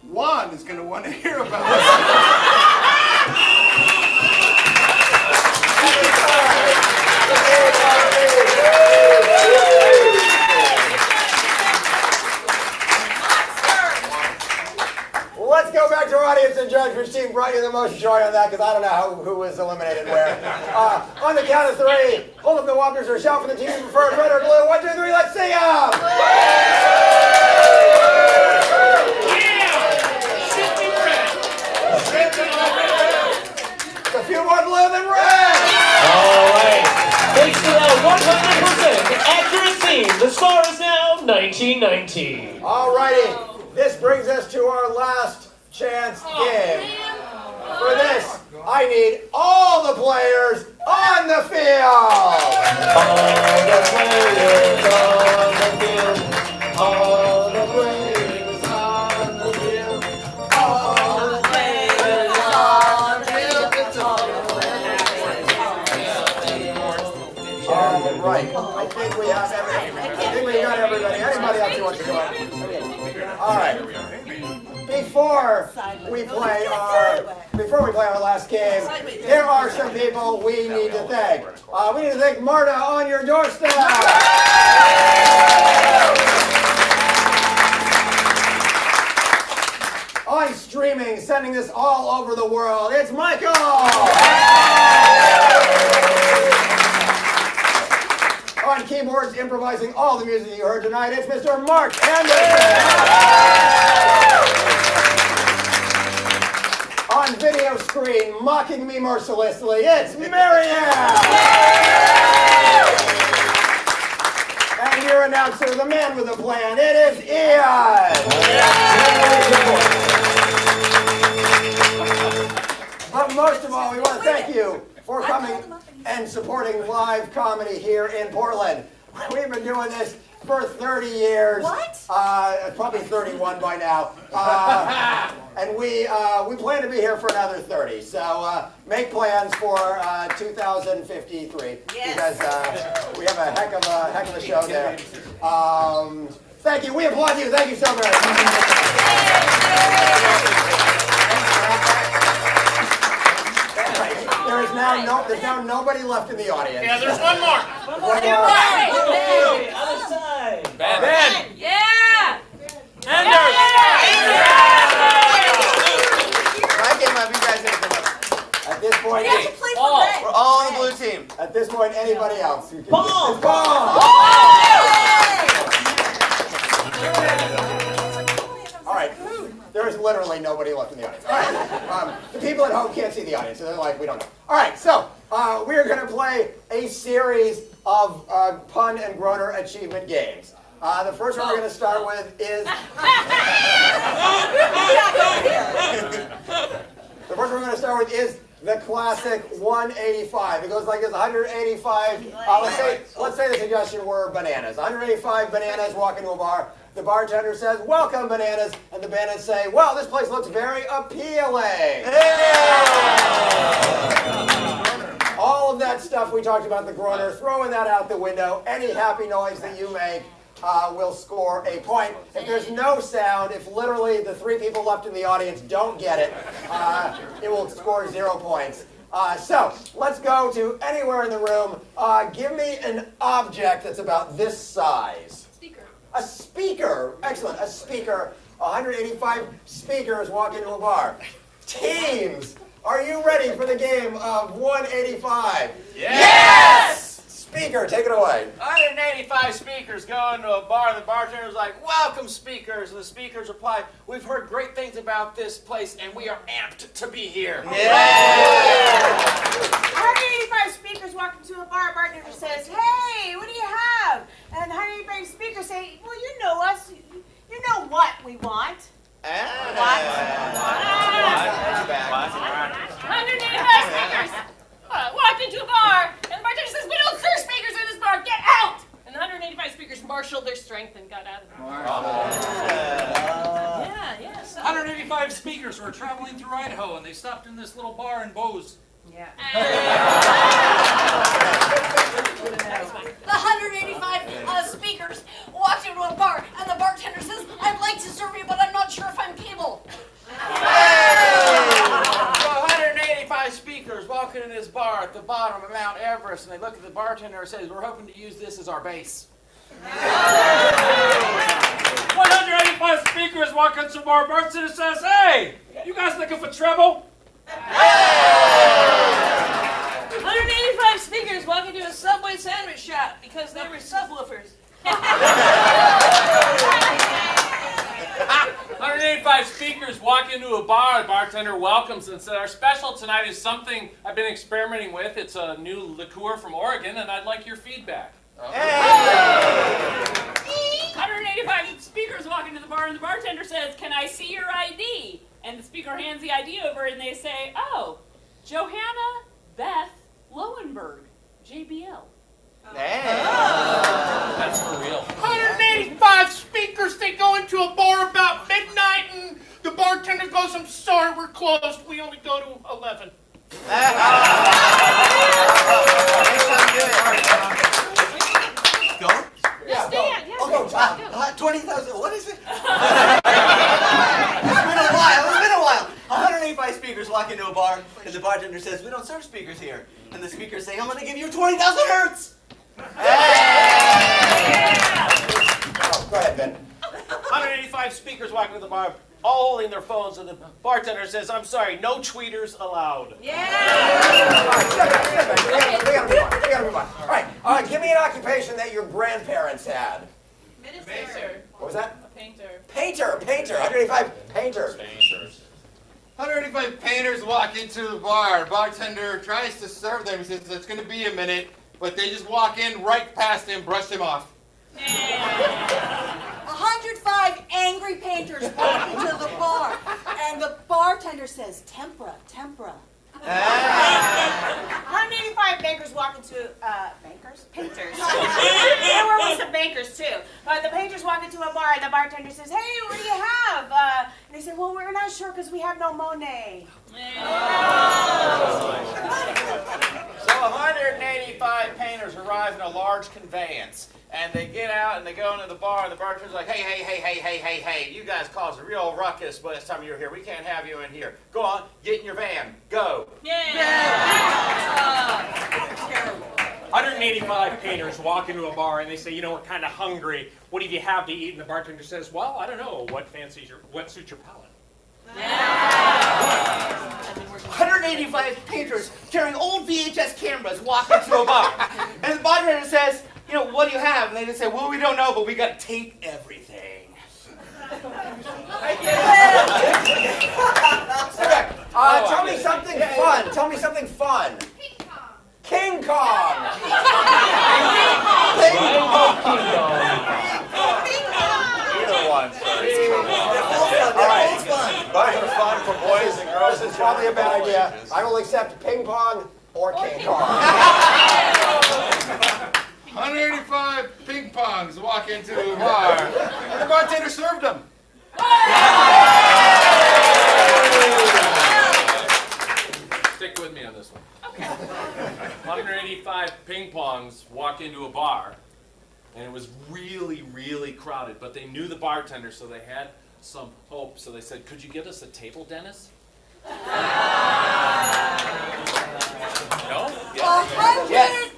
Juan is going to want to hear about this. Let's go back to our audience and judge which team brought you the most joy on that, because I don't know who was eliminated where. On the count of 3, hold up the whoppers or shout for the team you prefer, red or blue. 1, 2, 3, let's see them! It's a few more blue than red! All right. Thanks to that 100% accuracy, the score is now 19-19. All righty. This brings us to our last chance game. For this, I need all the players on the field. All the players on the field. All the players on the field. All the players on the field. All right. I think we have everybody. I think we got everybody. Anybody else who wants to go out? All right. Before we play our last game, there are some people we need to thank. We need to thank Marta on your doorstep. On streaming, sending this all over the world, it's Michael. On keyboards, improvising all the music you heard tonight, it's Mr. Mark Anderson. On video screen, mocking me mercilessly, it's Marianne. And your announcer, the man with a plan, it is Ian. But most of all, we want to thank you for coming and supporting live comedy here in Portland. We've been doing this for 30 years. What? Probably 31 by now. And we plan to be here for another 30. So make plans for 2053 because we have a heck of a show there. Thank you. We applaud you. Thank you so very much. There's now nobody left in the audience. Yeah, there's one more. Other side. Ben. Yeah! Anders. My game up, you guys have to come up. At this point, We're all on the blue team. At this point, anybody else? Paul! All right. There is literally nobody left in the audience. All right. The people at home can't see the audience, so they're like, we don't know. All right, so we're going to play a series of pun and groaner achievement games. The first one we're going to start with is... The first one we're going to start with is the classic 185. It goes like this: 185. Let's say the suggestion were bananas. 185 bananas walk into a bar. The bartender says, "Welcome, bananas," and the bananas say, "Well, this place looks very appealing." All of that stuff we talked about, the groaner, throwing that out the window. Any happy noise that you make will score a point. If there's no sound, if literally the 3 people left in the audience don't get it, it will score 0 points. So let's go to anywhere in the room. Give me an object that's about this size. A speaker. Excellent. A speaker. 185 speakers walk into a bar. Teams, are you ready for the game of 185? Yes! Speaker, take it away. 185 speakers go into a bar, and the bartender's like, "Welcome, speakers." And the speakers reply, "We've heard great things about this place, and we are amped to be here." 185 speakers walk into a bar. Bartender says, "Hey, what do you have?" And 185 speakers say, "Well, you know us. You know what we want." 185 speakers walked into a bar, and the bartender says, "We don't serve speakers in this bar. Get out!" And the 185 speakers marshaled their strength and got out of the bar. Yeah. 185 speakers were traveling through Idaho, and they stopped in this little bar in Bose. Yeah. The 185 speakers walked into a bar, and the bartender says, "I'd like to serve you, but I'm not sure if I'm cable." So 185 speakers walking in this bar at the bottom of Mount Everest, and they look at the bartender and says, "We're hoping to use this as our base." 185 speakers walk into a bar. Bartender says, "Hey, you guys looking for trouble?" 185 speakers walk into a Subway sandwich shop because they were subwoofers. 185 speakers walk into a bar. The bartender welcomes and says, "Our special tonight is something I've been experimenting with. It's a new liqueur from Oregon, and I'd like your feedback." 185 speakers walk into the bar, and the bartender says, "Can I see your ID?" And the speaker hands the ID over and they say, oh, Johanna Beth Lowenberg, JBL. That's for real. 185 speakers, they go into a bar about midnight and the bartender goes, I'm sorry, we're closed. We only go to 11. Go? Yes, Dan, yes. Oh, go. 20,000. What is it? It's been a while. 185 speakers walk into a bar, and the bartender says, we don't serve speakers here. And the speakers say, I'm going to give you 20,000 hertz. Oh, go ahead, Ben. 185 speakers walk into the bar, all holding their phones, and the bartender says, I'm sorry, no tweeters allowed. We gotta move on. All right, give me an occupation that your grandparents had. Minister. What was that? A painter. Painter. 185 painters. 185 painters walk into the bar. Bartender tries to serve them. He says, it's going to be a minute. But they just walk in right past him, brush him off. 105 angry painters walk into the bar, and the bartender says, tempera. 185 bankers walk into, painters. There were some bankers too. The painters walk into a bar and the bartender says, hey, what do you have? And they say, well, we're not sure because we have no Monet. So 185 painters arrive in a large conveyance, and they get out and they go into the bar, and the bartender's like, hey, you guys caused a real ruckus by this time you're here. We can't have you in here. Go on, get in your van, go. 185 painters walk into a bar and they say, you know, we're kind of hungry. What do you have to eat? And the bartender says, well, I don't know. What suits your palate? 185 painters carrying old VHS cameras walk into a bar. And the bartender says, you know, what do you have? And they just say, well, we don't know, but we got to tape everything. Tell me something fun. King Kong. Either one. All right. Both are fun for boys and girls. This is probably a bad idea. I will accept ping pong or King Kong. 185 ping pongs walk into a bar. And the bartender served them. Stick with me on this one. Okay. 185 ping pongs walk into a bar, and it was really, really crowded, but they knew the bartender, so they had some hope. So they said, could you give us a table, Dennis? No? Yes.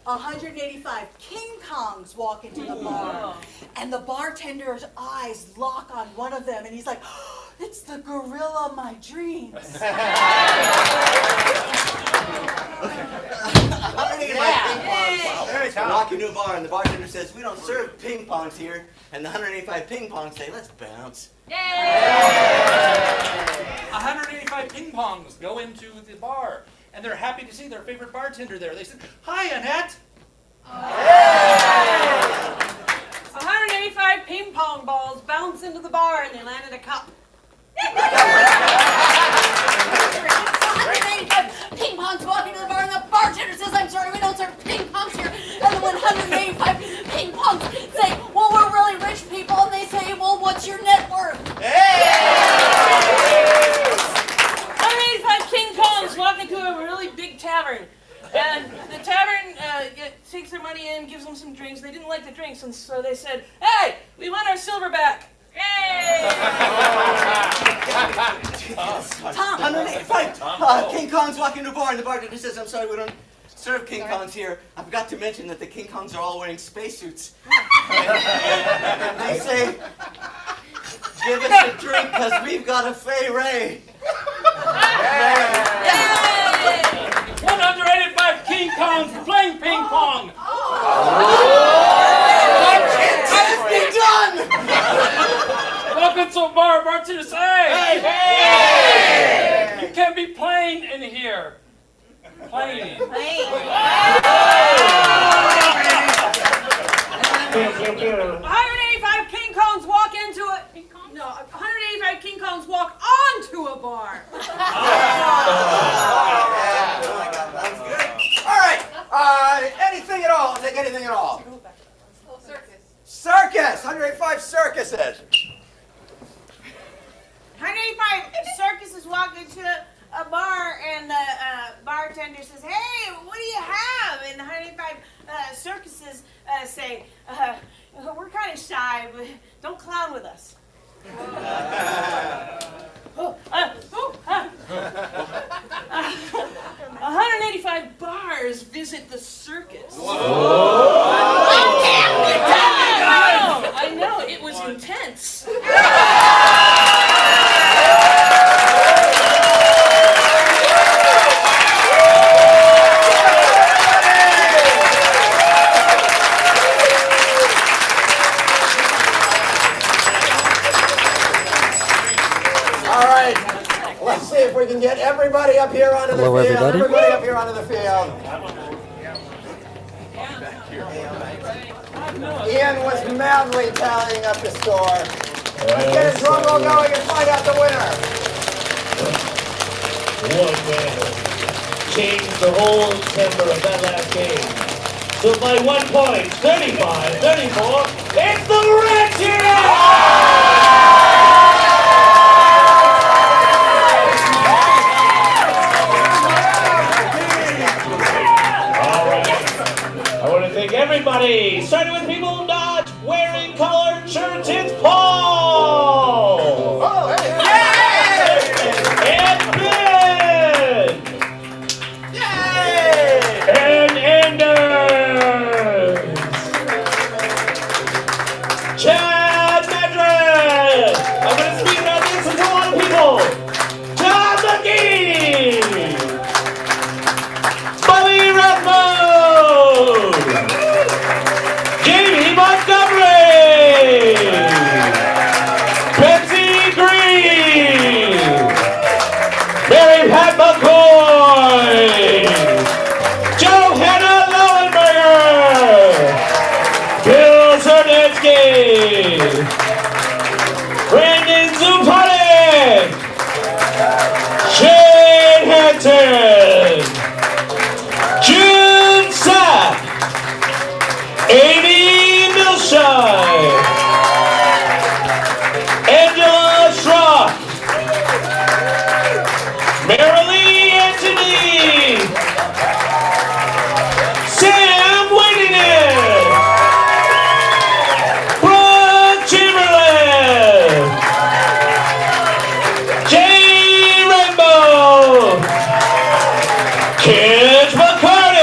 185 King Kongs walk into the bar, and the bartender's eyes lock on one of them, and he's like, oh, it's the gorilla of my dreams. 185 ping pongs walk into a bar, and the bartender says, we don't serve ping pongs here. And the 185 ping pongs say, let's bounce. 185 ping pongs go into the bar, and they're happy to see their favorite bartender there. They said, hi, Annette. 185 ping pong balls bounce into the bar and they land in a cup. 185 ping pongs walk into the bar and the bartender says, I'm sorry, we don't serve ping pongs here. And the 185 ping pongs say, well, we're really rich people. And they say, well, what's your net worth? 185 King Kongs walk into a really big tavern. And the tavern takes their money in, gives them some drinks. They didn't like the drinks, and so they said, hey, we want our silver back. Yay! 185 King Kongs walk into a bar, and the bartender says, I'm sorry, we don't serve King Kongs here. I forgot to mention that the King Kongs are all wearing spacesuits. And they say, give us a drink, because we've got a Fay Ray. 185 King Kongs playing ping pong. Welcome to a bar, bartender say, hey! You can't be playing in here. Playing. 185 King Kongs walk into a... No, 185 King Kongs walk onto a bar. All right. Anything at all? I'll take anything at all. Circus. 185 circuses. 185 circuses walk into a bar and the bartender says, "Hey, what do you have?" And the 185 circuses say, "We're kind of shy, but don't clown with us." 185 bars visit the circus. I know, it was intense. Let's see if we can get everybody up here onto the field. Everybody up here onto the field. Ian was madly tallying up the score. Let's get his drum roll going and find out the winner. One man changed the whole temper of that last game. So by 1 point, 35-34, it's the Red Team! Everybody, starting with people not wearing collared shirts, it's Paul! Oh, hey! And Ben! Yay! And Anders! Chad Madrid! I'm going to speak about this to a lot of people! John McGee! Bobby Rathbone! Betsy Green, Mary Pat McCoy, Johanna Lowenberger, Bill Zernetsky, Brandon Zupanik, Shane Hansen, June Sapp, Amy Milshine, Angela Schrock, Marilee Anthony, Sam Waitinen, Brooke Chamberlain, Jay Rainbow, Kent McCarty,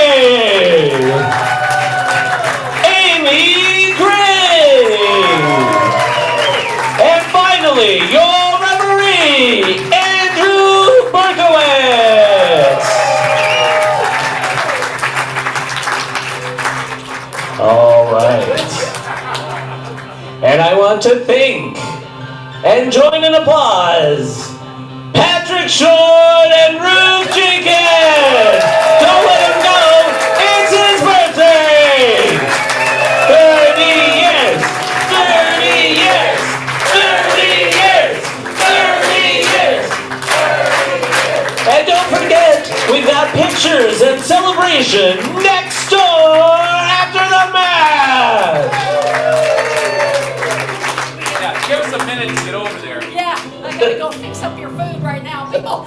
your referee, Andrew Berkowitz. All right. And I want to thank and join in applause Patrick Short and Ruth Jenkins. Don't let him go. It's his birthday. 30 years. 30 years. 30 years! 30 years! And don't forget, we've got pictures and celebration next door after the match! Yeah, give us a minute to get over there. Yeah, I gotta go fix up your food right now, people.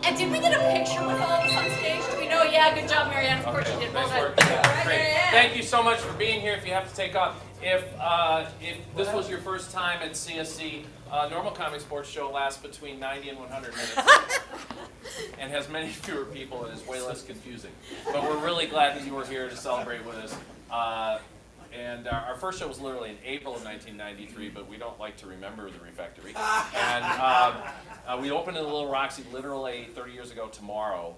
And did we get a picture with all of us on stage? Do we know? Yeah, good job, Marianne. Of course you did. Well Nice done. work. Yeah, great. Thank you so much for being here. If you have to take off, if this was your first time at CSC, normal Comedy Sports show lasts between 90 and 100 minutes and has many fewer people and is way less confusing. But we're really glad that you were here to celebrate with us. And our first show was literally in April of 1993, but we don't like to remember the refectory. And we opened in Little Roxy literally 30 years ago tomorrow.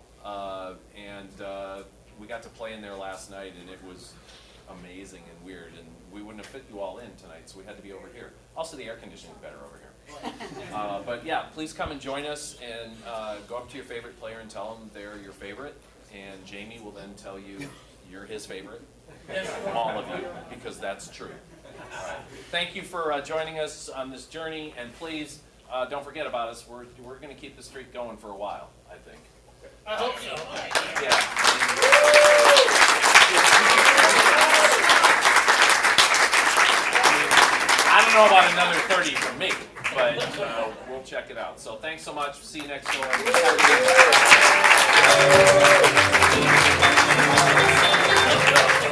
We got to play in there last night, and it was amazing and weird, and we wouldn't have fit you all in tonight, so we had to be over here. Also, the air conditioning is better over here. But yeah, please come and join us, and go up to your favorite player and tell them they're your favorite, and Jamie will then tell you you're his favorite, all of you, because that's true. All right. thank you for joining us on this journey, and please don't forget about us. We're going to keep the streak going for a while, I think. I hope so. Yeah. I don't know about another 30 from me, but we'll check it out. So thanks so much. See you next door. Have a good day.